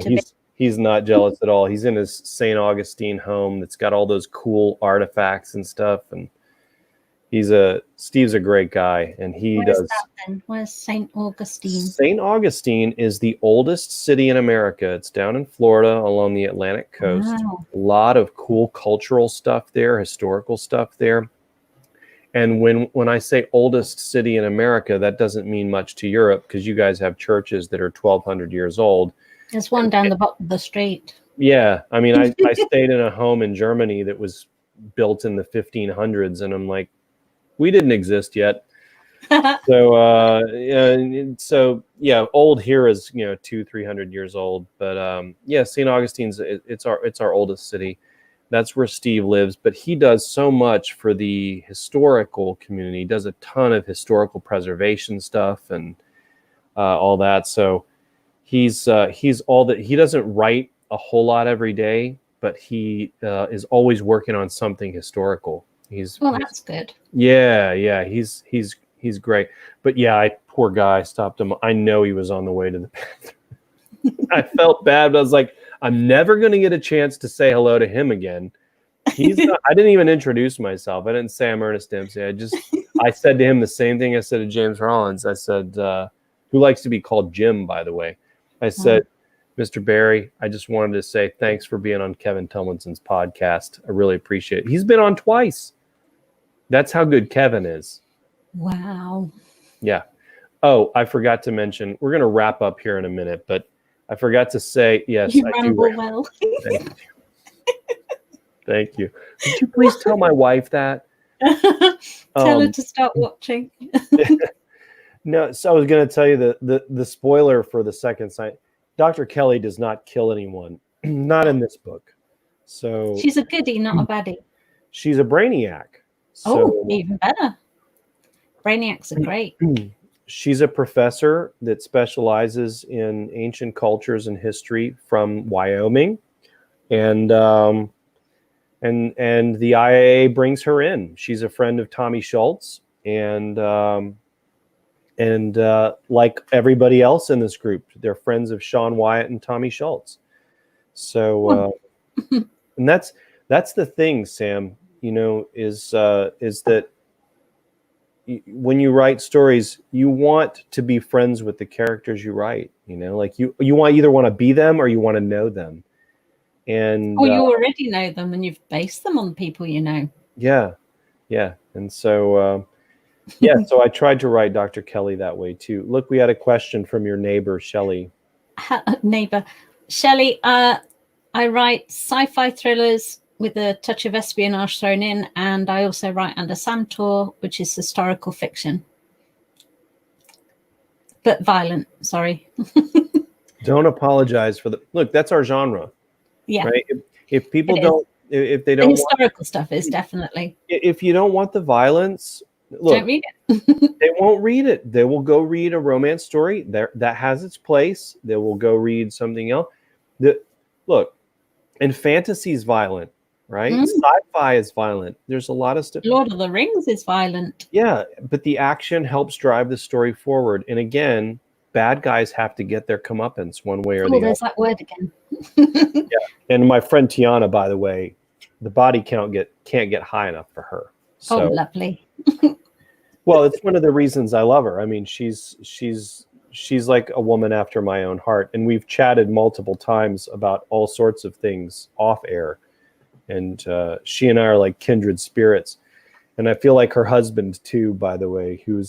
he's not jealous at all. He's in his St. Augustine home that's got all those cool artifacts and stuff, and Steve's a great guy, and Where's that then? Where's St. Augustine? St. Augustine is the oldest city in America. It's down in Florida along the Atlantic coast. Wow. A lot of cool cultural stuff there, historical stuff there. And when I say oldest city in America, that doesn't mean much to Europe because you guys have churches that are 1,200 years old. There's one down the bottom of the street. Yeah. I mean, I stayed in a home in Germany that was built in the 1500s, and I'm like, we didn't exist yet. So old here is 200-300 years old. But St. Augustine's it's our oldest city. That's where Steve lives. But he does so much for the historical community. He does a ton of historical preservation stuff and all that. So he's all that. He doesn't write a whole lot every day, but he is always working on something historical. That's good. Yeah. He's great. But poor guy, stopped him. I know he was on the way to the bathroom. I felt bad, but I was like, I'm never going to get a chance to say hello to him again. I didn't even introduce myself. I didn't say I'm Ernest Dempsey. I said to him the same thing I said to James Rollins. I said, who likes to be called Jim, by the way. I said, Mr. Barry, I just wanted to say thanks for being on Kevin Tomlinson's podcast. I really appreciate it. He's been on twice. That's how good Kevin is. Wow. Yeah. Oh, I forgot to mention, we're going to wrap up here in a minute, but I forgot to say, yes, you I do. Well. Thank you. Thank you. Would you please tell my wife that? Tell her to start watching. No, so I was going to tell you the spoiler for the second sign. Dr. Kelley does not kill anyone, not in this book. So she's a goodie, not a baddie. She's a brainiac. So, even better. Brainiacs are great. She's a professor that specializes in ancient cultures and history from Wyoming, and the IAA brings her in. She's a friend of Tommy Schultz, and And like everybody else in this group, they're friends of Sean Wyatt and Tommy Schultz. So, and that's the thing, Sam, you know, is that when you write stories, you want to be friends with the characters you write, you know, like you either want to be them or you want to know them. And you already know them and you've based them on people you know. Yeah. And so, so I tried to write Dr. Kelley that way too. Look, we had a question from your neighbor, Shelley. Neighbor. Shelley, I write sci-fi thrillers with a touch of espionage thrown in, and I also write under Samtor, which is historical fiction. But violent, sorry. Don't apologize for look, that's our genre. Yeah. Right? If people don't, if they don't, the historical stuff is definitely. If you don't want the violence, look, don't read it. They won't read it. They will go read a romance story that has its place. They will go read something else. Look, and fantasy is violent, right? Sci-fi is violent. There's a lot of stuff. Lord of the Rings is violent. Yeah, but the action helps drive the story forward. And again, bad guys have to get their comeuppance one way or the other. There's that word again. Yeah. And my friend Tiana, by the way, the body count can't get high enough for her. So, lovely. Well, it's one of the reasons I love her. I mean, she's like a woman after my own heart, and we've chatted multiple times about all sorts of things off air. And she and I are like kindred spirits. And I feel like her husband too, by the way, who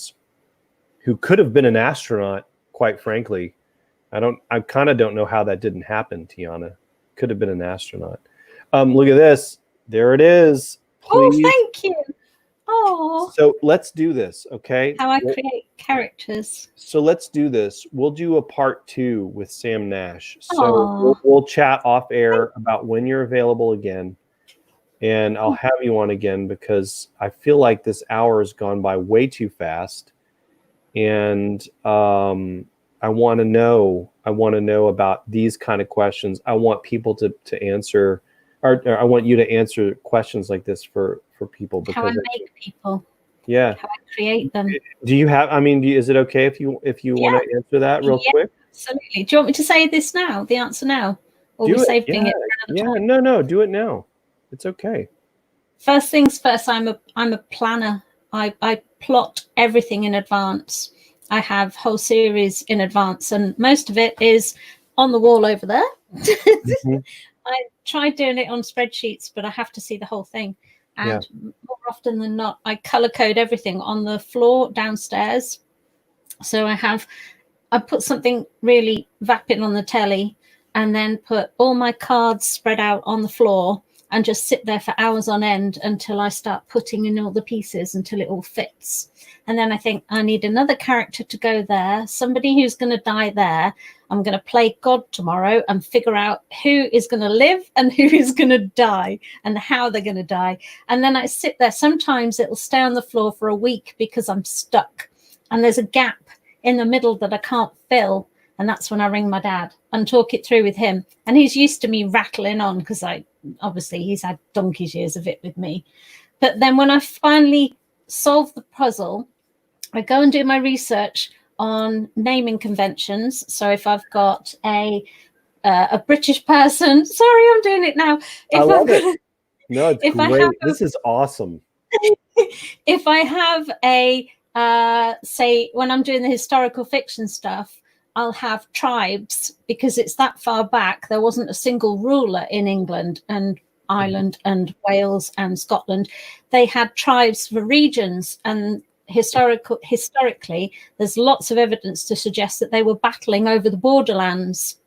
could have been an astronaut, quite frankly. I kind of don't know how that didn't happen, Tiana. Could have been an astronaut. Look at this. There it is. Please. Oh, thank you. Oh. So let's do this, okay? How I create characters. So let's do this. We'll do a part 2 with Sam Nash. So we'll chat off air about when you're available again. And I'll have you on again because I feel like this hour has gone by way too fast. And I want to know about these kind of questions. I want people to answer, or I want you to answer questions like this for people. Because how I make people. Yeah. How I create them. Do you have? I mean, is it okay if you want to answer that real quick? Absolutely. Do you want me to say this now? The answer now, or we saving it for another time? No, do it now. It's okay. First things first. I'm a planner. I plot everything in advance. I have whole series in advance, and most of it is on the wall over there. I tried doing it on spreadsheets, but I have to see the whole thing. And more often than not, I color code everything on the floor downstairs. So I put something really vapid on the telly and then put all my cards spread out on the floor and just sit there for hours on end until I start putting in all the pieces until it all fits. And then I think I need another character to go there, somebody who's going to die there. I'm going to play God tomorrow and figure out who is going to live and who is going to die and how they're going to die. And then I sit there. Sometimes it'll stay on the floor for a week because I'm stuck. And there's a gap in the middle that I can't fill. And that's when I ring my dad and talk it through with him. And he's used to me rattling on because obviously he's had donkey's years of it with me. But then when I finally solve the puzzle, I go and do my research on naming conventions. So if I've got a British person, sorry, I'm doing it now. I love it. No, it's great. This is awesome. If I have say when I'm doing the historical fiction stuff, I'll have tribes because it's that far back. There wasn't a single ruler in England and Ireland and Wales and Scotland. They had tribes for regions, and historically, there's lots of evidence to suggest that they were battling over the borderlands.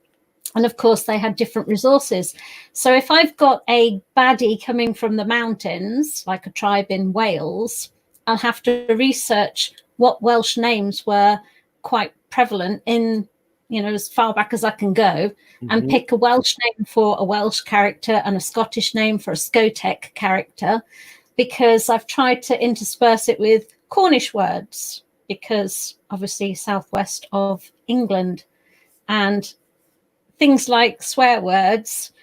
And of course, they had different resources. So if I've got a baddie coming from the mountains, like a tribe in Wales, I'll have to research what Welsh names were quite prevalent in, as far back as I can go, and pick a Welsh name for a Welsh character and a Scottish name for a Scotec character, because I've tried to intersperse it with Cornish words, because obviously southwest of England, and things like swear words.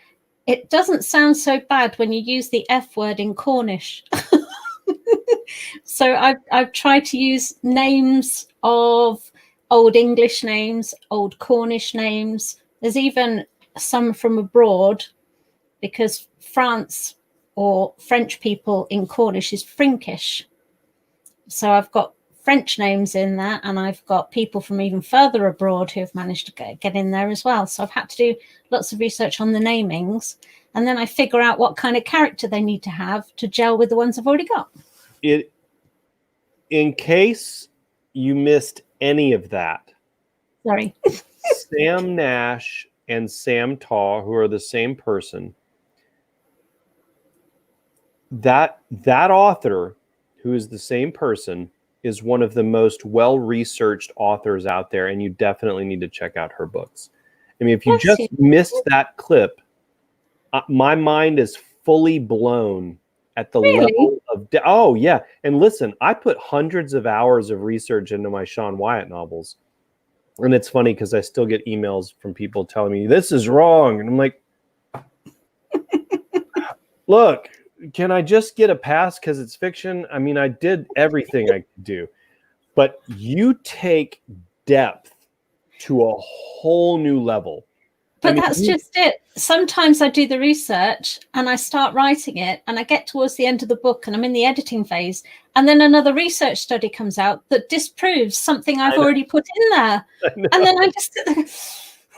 It doesn't sound so bad when you use the F word in Cornish. So I've tried to use names of old English names, old Cornish names. There's even some from abroad, because France or French people in Cornish is Frinkish. So I've got French names in there, and I've got people from even further abroad who have managed to get in there as well. So I've had to do lots of research on the namings, and then I figure out what kind of character they need to have to gel with the ones I've already got. In case you missed any of that, sorry, Sam Nash and Sam Taw, who are the same person, that author, who is the same person, is one of the most well-researched authors out there, and you definitely need to check out her books. I mean, if you just missed that clip, my mind is fully blown at the level of... oh, yeah. And listen, I put hundreds of hours of research into my Sean Wyatt novels. And it's funny because I still get emails from people telling me, this is wrong. And I'm like, look, can I just get a pass because it's fiction? I mean, I did everything I could do. But you take depth to a whole new level. But that's just it. Sometimes I do the research and I start writing it, and I get towards the end of the book and I'm in the editing phase, and then another research study comes out that disproves something I've already put in there. And then I just sit there,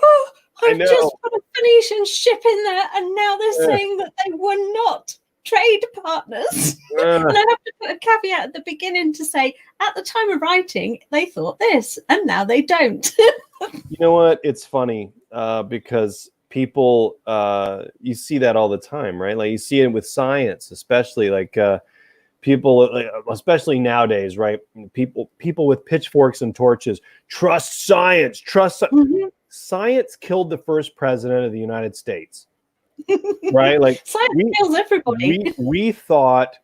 oh, I've just put a Phoenician ship in there, and now they're saying that they were not trade partners. And I have to put a caveat at the beginning to say, at the time of writing, they thought this, and now they don't. You know what? It's funny because people, you see that all the time, right? Like you see it with science, especially like people, especially nowadays, right? People with pitchforks and torches, trust science, mm-hmm. Science killed the first president of the United States. Right? Like science kills everybody. We thought,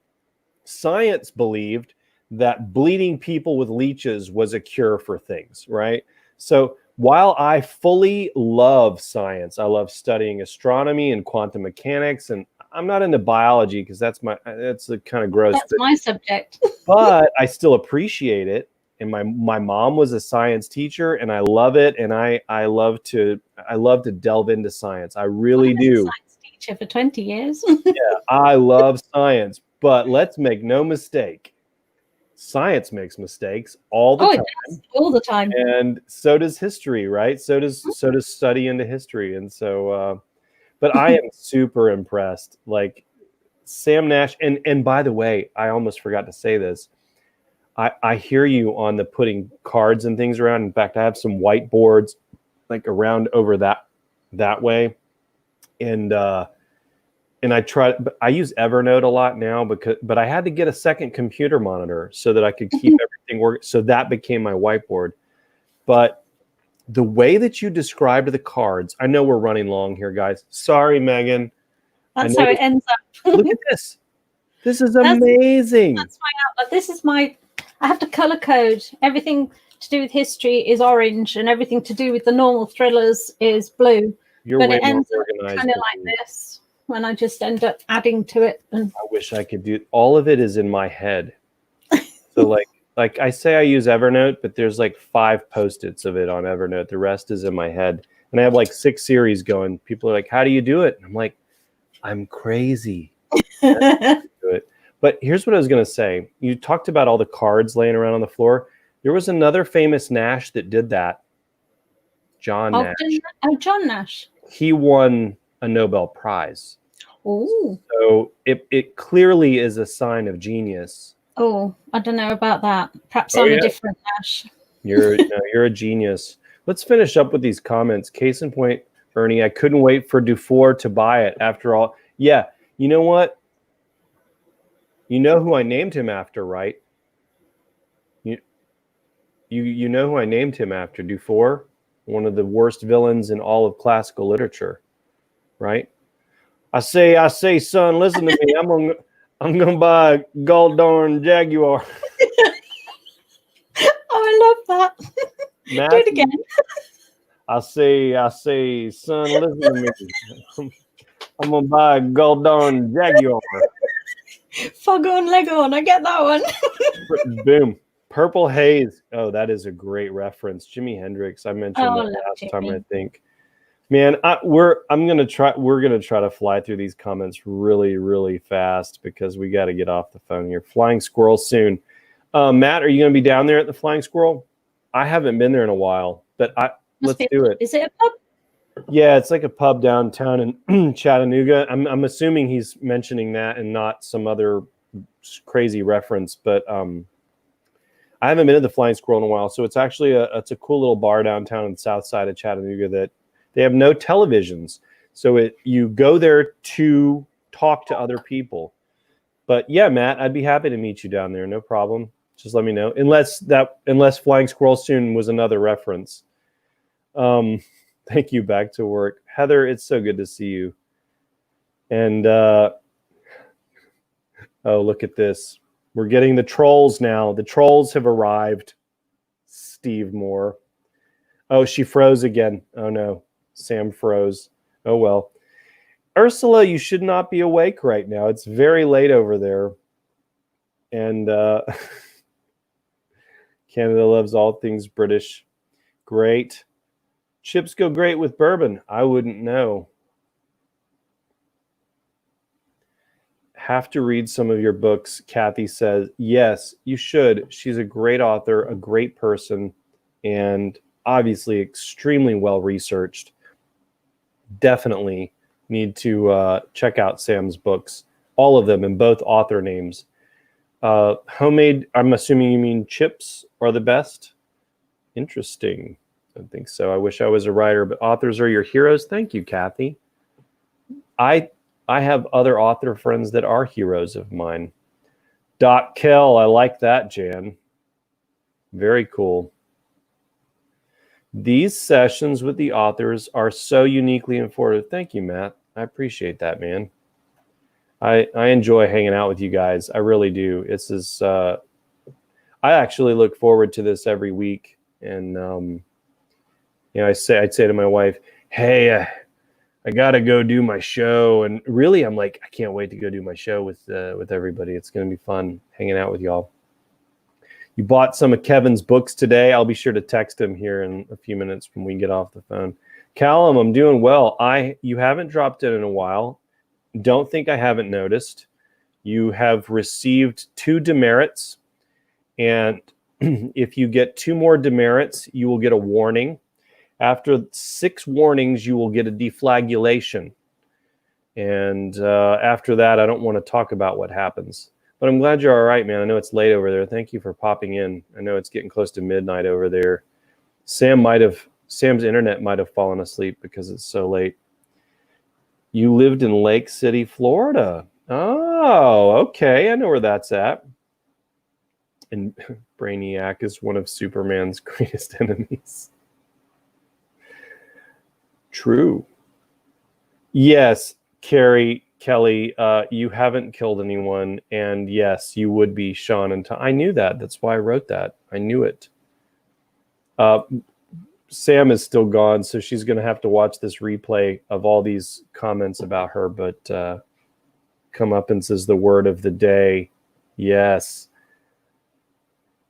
science believed that bleeding people with leeches was a cure for things, right? So while I fully love science, I love studying astronomy and quantum mechanics, and I'm not into biology because that's a kind of gross. That's my subject. But I still appreciate it. And my mom was a science teacher, and I love it. And I love to delve into science. I really do. Science teacher for 20 years. Yeah, I love science, but let's make no mistake. Science makes mistakes all the time. It does, all the time. And so does history, right? So does study into history. And so, but I am super impressed. Like Sam Nash, and by the way, I almost forgot to say this. I hear you on the putting cards and things around. In fact, I have some whiteboards like around over that way. And I use Evernote a lot now but I had to get a second computer monitor so that I could keep everything working. So that became my whiteboard. But the way that you described the cards, I know we're running long here, guys. Sorry, Megan. That's how it ends up. Look at this. This is amazing. That's my outlook. This is I have to color code. Everything to do with history is orange, and everything to do with the normal thrillers is blue. But it ends up kind of like this when I just end up adding to it. And I wish I could do all of it is in my head. So like I say I use Evernote, but there's like 5 Post-its of it on Evernote. The rest is in my head. And I have like 6 series going. People are like, how do you do it? And I'm like, I'm crazy. Do it. But here's what I was going to say. You talked about all the cards laying around on the floor. There was another famous Nash that did that. John Nash. John Nash. He won a Nobel Prize. Oh. So it clearly is a sign of genius. Oh, I don't know about that. Perhaps I'm a different Nash. You're a genius. Let's finish up with these comments. Case in point, Ernie, I couldn't wait for Dufour to buy it. After all, yeah, you know what? You know who I named him after, right? You know who I named him after, Dufour? One of the worst villains in all of classical literature, right? I say, son, listen to me. I'm gonna buy a gold-darn Jaguar. Oh, I love that. Matthew, do it again. I say, son, listen to me. I'm gonna buy a gold-darn Jaguar. Fog on, leg on. I get that one. Boom. Purple Haze. Oh, that is a great reference. Jimi Hendrix. I mentioned that last time, I think. Man, we're gonna try to fly through these comments really, really fast because we got to get off the phone here. Flying Squirrel soon. Matt, are you gonna be down there at the Flying Squirrel? I haven't been there in a while, but let's do it. Is it a pub? Yeah, it's like a pub downtown in Chattanooga. I'm assuming he's mentioning that and not some other crazy reference, but I haven't been to the Flying Squirrel in a while. So it's actually it's a cool little bar downtown on the south side of Chattanooga that they have no televisions. So you go there to talk to other people. But yeah, Matt, I'd be happy to meet you down there. No problem. Just let me know. Unless Flying Squirrel soon was another reference. Thank you. Back to work. Heather, it's so good to see you. And oh, look at this. We're getting the trolls now. The trolls have arrived. Steve Moore. Oh, she froze again. Oh, no. Sam froze. Oh, well. Ursula, you should not be awake right now. It's very late over there. And Canada loves all things British. Great. Chips go great with bourbon. I wouldn't know. Have to read some of your books, Kathy says. Yes, you should. She's a great author, a great person, and obviously extremely well researched. Definitely need to check out Sam's books, all of them, in both author names. Homemade, I'm assuming you mean chips are the best? Interesting. I don't think so. I wish I was a writer, but authors are your heroes. Thank you, Kathy. I have other author friends that are heroes of mine. Doc Kell, I like that, Jan. Very cool. These sessions with the authors are so uniquely informative. Thank you, Matt. I appreciate that, man. I enjoy hanging out with you guys. I really do. I actually look forward to this every week. And I'd say to my wife, hey, I got to go do my show. And really, I'm like, I can't wait to go do my show with everybody. It's going to be fun hanging out with y'all. You bought some of Kevin's books today. I'll be sure to text him here in a few minutes when we get off the phone. Callum, I'm doing well. You haven't dropped in a while. Don't think I haven't noticed. You have received 2 demerits. And if you get 2 more demerits, you will get a warning. After 6 warnings, you will get a deflagellation. And after that, I don't want to talk about what happens. But I'm glad you're all right, man. I know it's late over there. Thank you for popping in. I know it's getting close to midnight over there. Sam's internet might have fallen asleep because it's so late. You lived in Lake City, Florida. Oh, okay. I know where that's at. And Brainiac is one of Superman's greatest enemies. True. Yes, Kerry Kelley, you haven't killed anyone, and yes, you would be Sean and Tom. I knew that. That's why I wrote that. I knew it. Sam is still gone, so she's going to have to watch this replay of all these comments about her, but Comeuppance is the word of the day. Yes.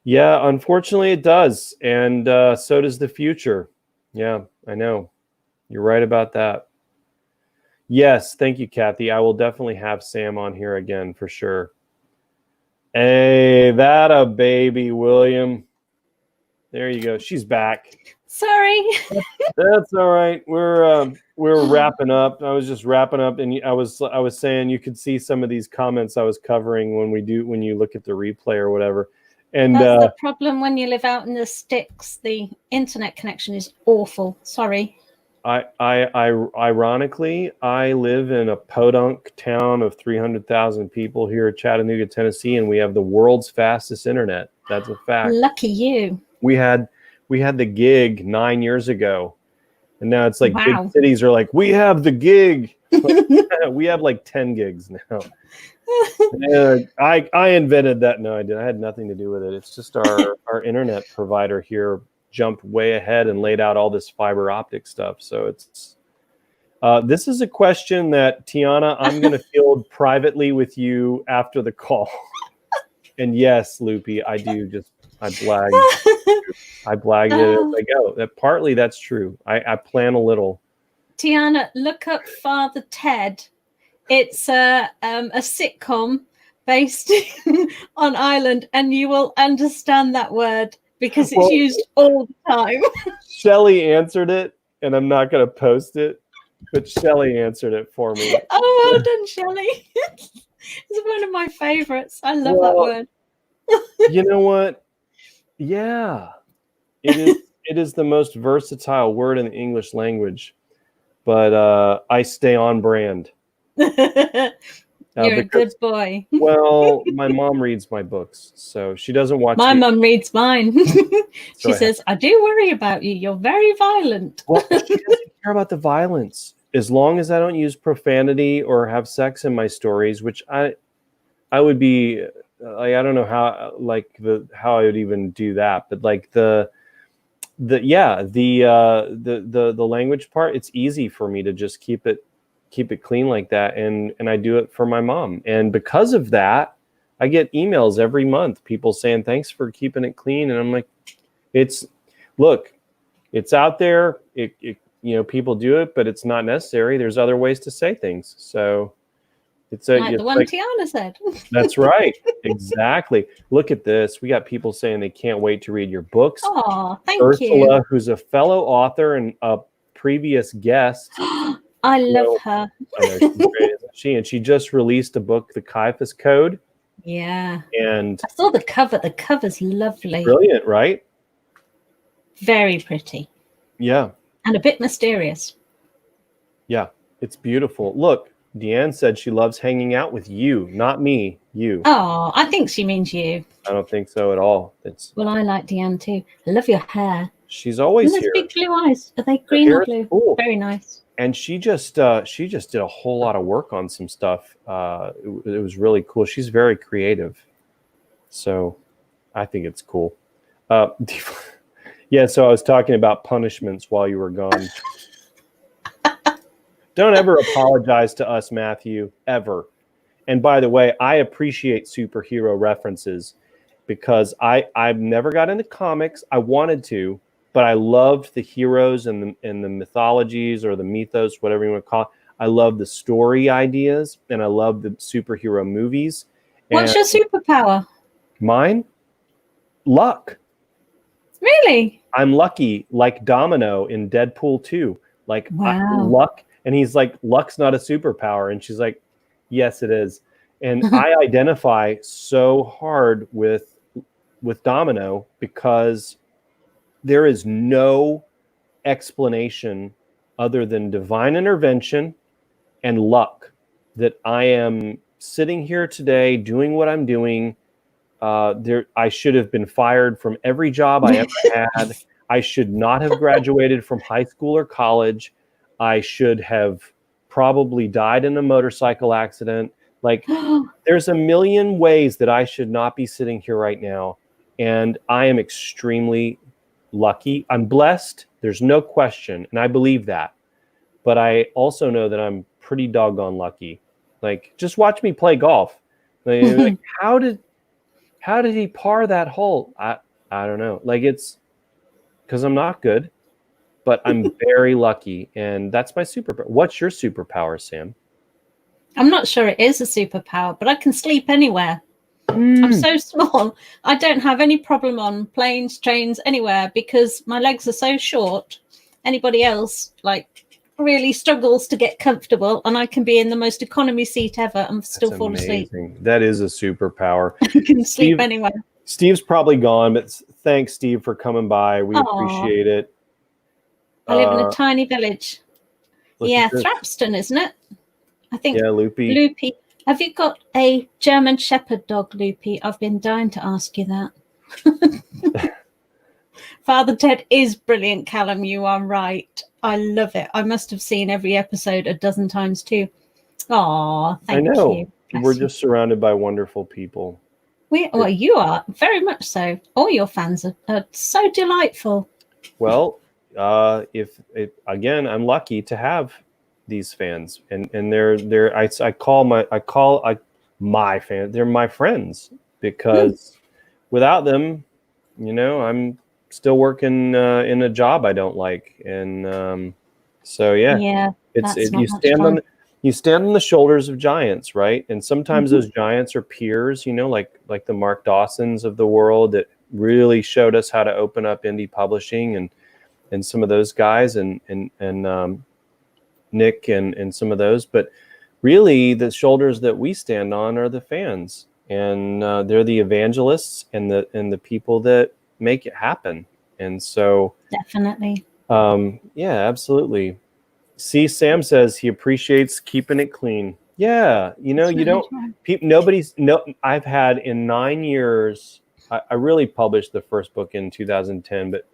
Yeah, unfortunately it does, and so does the future. Yeah, I know. You're right about that. Yes, thank you, Kathy. I will definitely have Sam on here again for sure. Hey, that a baby, William. There you go. She's back. Sorry. That's all right. We're wrapping up. I was just wrapping up, and I was saying you could see some of these comments I was covering when you look at the replay or whatever. And that's the problem when you live out in the sticks. The internet connection is awful. Sorry. Ironically, I live in a podunk town of 300,000 people here in Chattanooga, Tennessee, and we have the world's fastest internet. That's a fact. Lucky you. We had the gig 9 years ago, and now it's like wow. Big cities are like, we have the gig. We have like 10 gigs now. I invented that. No, I didn't. I had nothing to do with it. It's just our internet provider here jumped way ahead and laid out all this fiber optic stuff. So it's this is a question that Tiana, I'm going to field privately with you after the call. And yes, Loopy, I do just I blag. I blag it as I go. Partly that's true. I plan a little. Tiana, look up Father Ted. It's a sitcom based on Ireland, and you will understand that word because it's used all the time. Shelley answered it, and I'm not going to post it, but Shelley answered it for me. Oh, well done, Shelley. It's one of my favorites. I love that word. You know what? Yeah, it is the most versatile word in the English language, but I stay on brand. You're a good boy. Well, my mom reads my books, so she doesn't watch. My mum reads mine. She says, I do worry about you. You're very violent. Well, she doesn't care about the violence. As long as I don't use profanity or have sex in my stories, which I would be like, I don't know how I would even do that, but like the language part, it's easy for me to just keep it clean like that, and I do it for my mom, and because of that, I get emails every month, people saying thanks for keeping it clean, and I'm like, it's out there. It people do it, but it's not necessary. There's other ways to say things, so it's the one Tiana said. That's right. Exactly. Look at this. We got people saying they can't wait to read your books. Oh, thank Ursula, you. who's a fellow author and a previous guest. I love her. I know, she's great, isn't she? And she just released a book, The Caiaphas Code. Yeah. And I saw the cover. The cover's lovely. Brilliant, right? Very pretty. Yeah. And a bit mysterious. Yeah, it's beautiful. Look, Deanne said she loves hanging out with you, not me, you. Oh, I think she means you. I don't think so at all. Well, I like Deanne too. I love your hair. She's always and here. Big blue eyes. Are they green or blue? Cool. Very nice. And she just did a whole lot of work on some stuff. It was really cool. She's very creative, so I think it's cool. Yeah. So I was talking about punishments while you were gone. Don't ever apologize to us, Matthew, ever. And by the way, I appreciate superhero references because I've never got into comics. I wanted to. But I loved the heroes and the mythologies or the mythos, whatever you want to call it. I love the story ideas, and I love the superhero movies. What's your superpower? Mine? Luck. Really? I'm lucky, like Domino in Deadpool 2. Like, wow. Luck. And he's like, luck's not a superpower. And she's like, yes, it is. And I identify so hard with Domino because there is no explanation other than divine intervention and luck that I am sitting here today doing what I'm doing. I should have been fired from every job I ever had. I should not have graduated from high school or college. I should have probably died in a motorcycle accident. Like, there's a million ways that I should not be sitting here right now. And I am extremely lucky. I'm blessed. There's no question. And I believe that. But I also know that I'm pretty doggone lucky. Like, just watch me play golf. Like, how did he par that hole? I don't know. Like, it's because I'm not good, but I'm very lucky. And that's my superpower. What's your superpower, Sam? I'm not sure it is a superpower, but I can sleep anywhere. I'm so small. I don't have any problem on planes, trains, anywhere because my legs are so short. Anybody else really struggles to get comfortable, and I can be in the most economy seat ever and still fall asleep. That is a superpower. I can sleep anywhere. Steve's probably gone, but thanks, Steve, for coming by. We appreciate it. I live in a tiny village. Yeah, Thrapston, isn't it? I think. Yeah, Loopy. Loopy. Have you got a German Shepherd dog, Loopy? I've been dying to ask you that. Father Ted is brilliant, Callum. You are right. I love it. I must have seen every episode a dozen times too. Oh, thank you. I know. We're just surrounded by wonderful people. Well, you are very much so. All your fans are so delightful. Well, again, I'm lucky to have these fans, and I call my fans, they're my friends, because without them, I'm still working in a job I don't like, and so Yeah, that's not much fun. You stand on the shoulders of giants, right? And sometimes those giants are peers, like the Mark Dawsons of the world that really showed us how to open up indie publishing, and some of those guys, and Nick and some of those. But really, the shoulders that we stand on are the fans, and they're the evangelists and the people that make it happen. And so, Definitely. yeah, absolutely. See, Sam says he appreciates keeping it clean. Yeah, I've had in 9 years. I really published the first book in 2010, but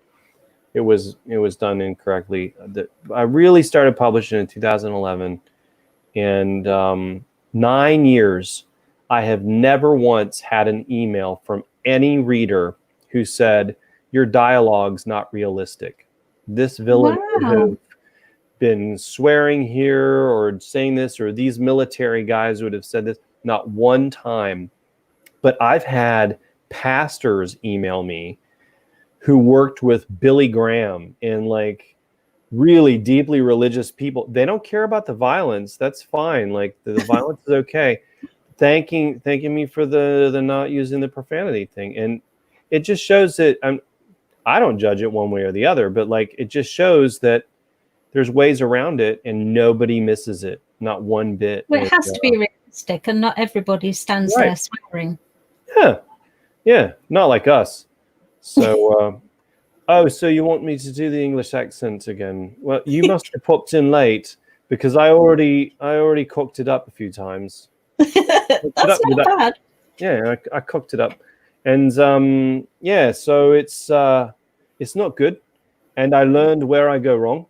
it was done incorrectly. I really started publishing in 2011, and 9 years, I have never once had an email from any reader who said your dialogue's not realistic. This villain would have been swearing here or saying this, or these military guys would have said this. Not one time. But I've had pastors email me who worked with Billy Graham and like really deeply religious people. They don't care about the violence. That's fine. Like the violence is okay. Thanking me for the not using the profanity thing. And it just shows that I don't judge it one way or the other, but like it just shows that there's ways around it and nobody misses it. Not one bit. Well, it has to be realistic, and not everybody stands there swearing. Yeah. Not like us. So, so you want me to do the English accent again? Well, you must have popped in late because I already cooked it up a few times. That's not bad. Yeah, I cooked it up, and so it's not good, and I learned where I go wrong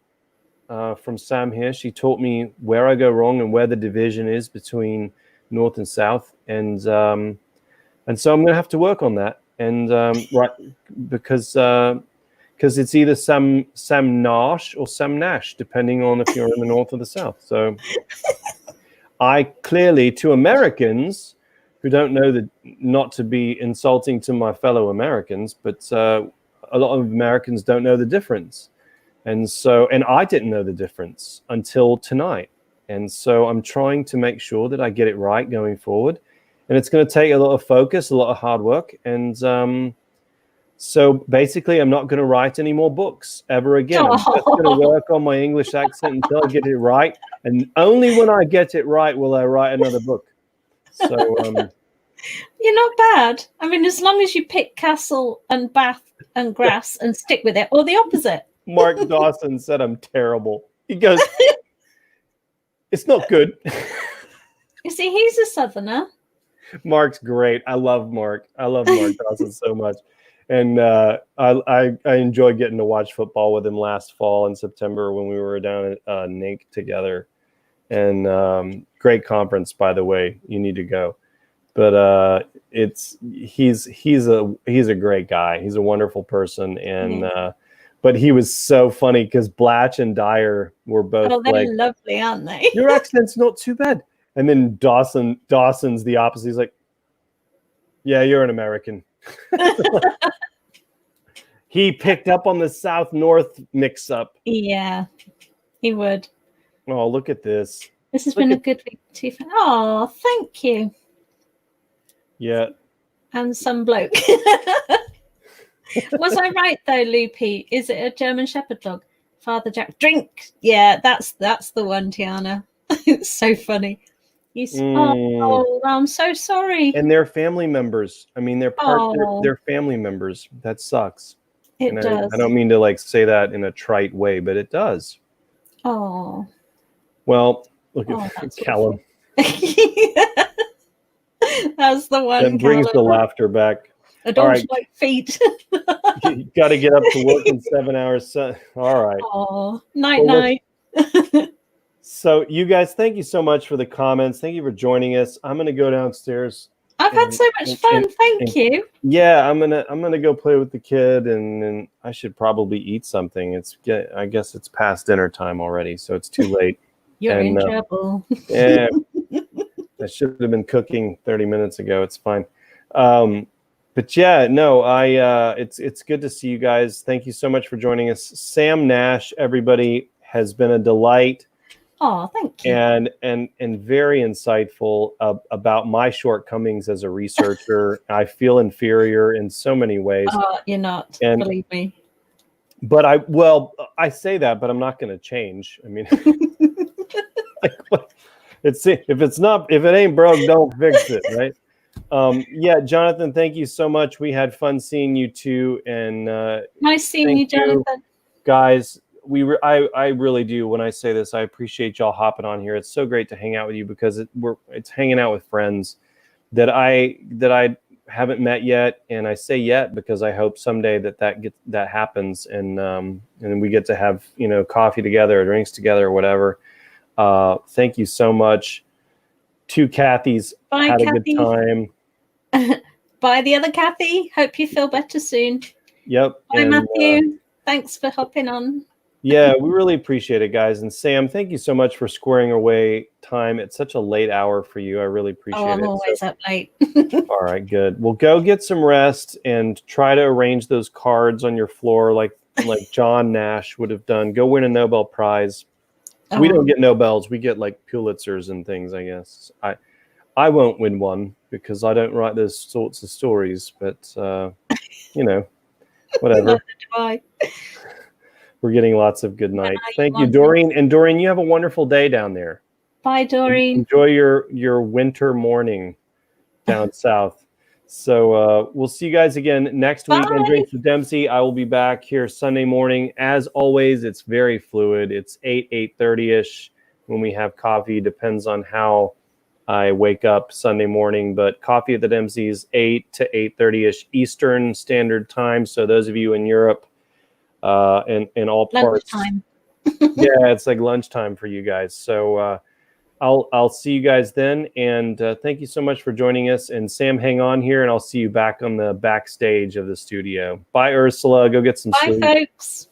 from Sam here. She taught me where I go wrong and where the division is between North and South, and so I'm going to have to work on that, and because it's either Sam Nash or Sam Nash, depending on if you're in the North or the South. So I clearly, to Americans who don't know not to be insulting to my fellow Americans, but a lot of Americans don't know the difference. And I didn't know the difference until tonight. And so I'm trying to make sure that I get it right going forward. And it's going to take a lot of focus, a lot of hard work. And so basically, I'm not going to write any more books ever again. I'm just going to work on my English accent until I get it right. And only when I get it right will I write another book. So you're not bad. I mean, as long as you pick castle and bath and grass and stick with it, or the opposite. Mark Dawson said I'm terrible. He goes, it's not good. You see, he's a Southerner. Mark's great. I love Mark. I love Mark Dawson so much. And I enjoyed getting to watch football with him last fall in September when we were down at NINC together. And great conference, by the way. You need to go. But he's a great guy. He's a wonderful person. And but he was so funny because Blatch and Dyer were both they're lovely, aren't they? Your accent's not too bad. And then Dawson's the opposite. He's like, yeah, you're an American. He picked up on the South-North mix-up. Yeah, he would. Oh, look at this. This has been a good week too. Oh, thank you. Yeah. And some bloke. Was I right though, Loopy? Is it a German Shepherd dog? Father Jack, drink. Yeah, that's the one, Tiana. It's so funny. Oh, I'm so sorry. And they're family members. I mean, they're family members. That sucks. It does. I don't mean to like say that in a trite way, but it does. Oh. Well, look at Callum. That's the one. That brings the laughter back. I don't like feet. You got to get up to work in 7 hours. All right. Oh, night. So you guys, thank you so much for the comments. Thank you for joining us. I'm going to go downstairs. I've had so much fun. Thank you. Yeah, I'm gonna go play with the kid, and I should probably eat something. I guess it's past dinner time already, so it's too late. You're in trouble. Yeah, I should have been cooking 30 minutes ago. It's fine. But yeah, no, it's good to see you guys. Thank you so much for joining us. Sam Nash, everybody, has been a delight. Oh, thank you. And very insightful about my shortcomings as a researcher. I feel inferior in so many ways. You're not, believe me. But I say that, but I'm not going to change. I mean, if it ain't broke, don't fix it, right? Yeah, Jonathan, thank you so much. We had fun seeing you too, and nice seeing you, Jonathan. Guys, I really do. When I say this, I appreciate y'all hopping on here. It's so great to hang out with you because it's hanging out with friends that I haven't met yet, and I say yet because I hope someday that happens, and we get to have coffee together, or drinks together, or whatever. Thank you so much. Two Kathys. Bye, had Kathy. a good time. Bye, the other Kathy. Hope you feel better soon. Yep. Bye, Matthew. Thanks for hopping on. Yeah, we really appreciate it, guys. And Sam, thank you so much for squaring away time at such a late hour for you. I really appreciate it. I'm always up late. All right, good. Well, go get some rest and try to arrange those cards on your floor like John Nash would have done. Go win a Nobel Prize. We don't get Nobels. We get like Pulitzers and things, I guess. I won't win one because I don't write those sorts of stories, but whatever. Neither do I. We're getting lots of good night. Thank you, Doreen. And Doreen, you have a wonderful day down there. Bye, Doreen. Enjoy your winter morning down south. So we'll see you guys again next week on Drinks with Dempsey. I will be back here Sunday morning. As always, it's very fluid. It's 8:30ish when we have coffee. Depends on how I wake up Sunday morning. But Coffee at the Dempsey's 8 to 8:30ish Eastern Standard Time. So those of you in Europe, in all parts, yeah, it's like lunchtime for you guys. So I'll see you guys then, and thank you so much for joining us. And Sam, hang on here, and I'll see you back on the backstage of the studio. Bye, Ursula. Go get some sleep. Bye, folks.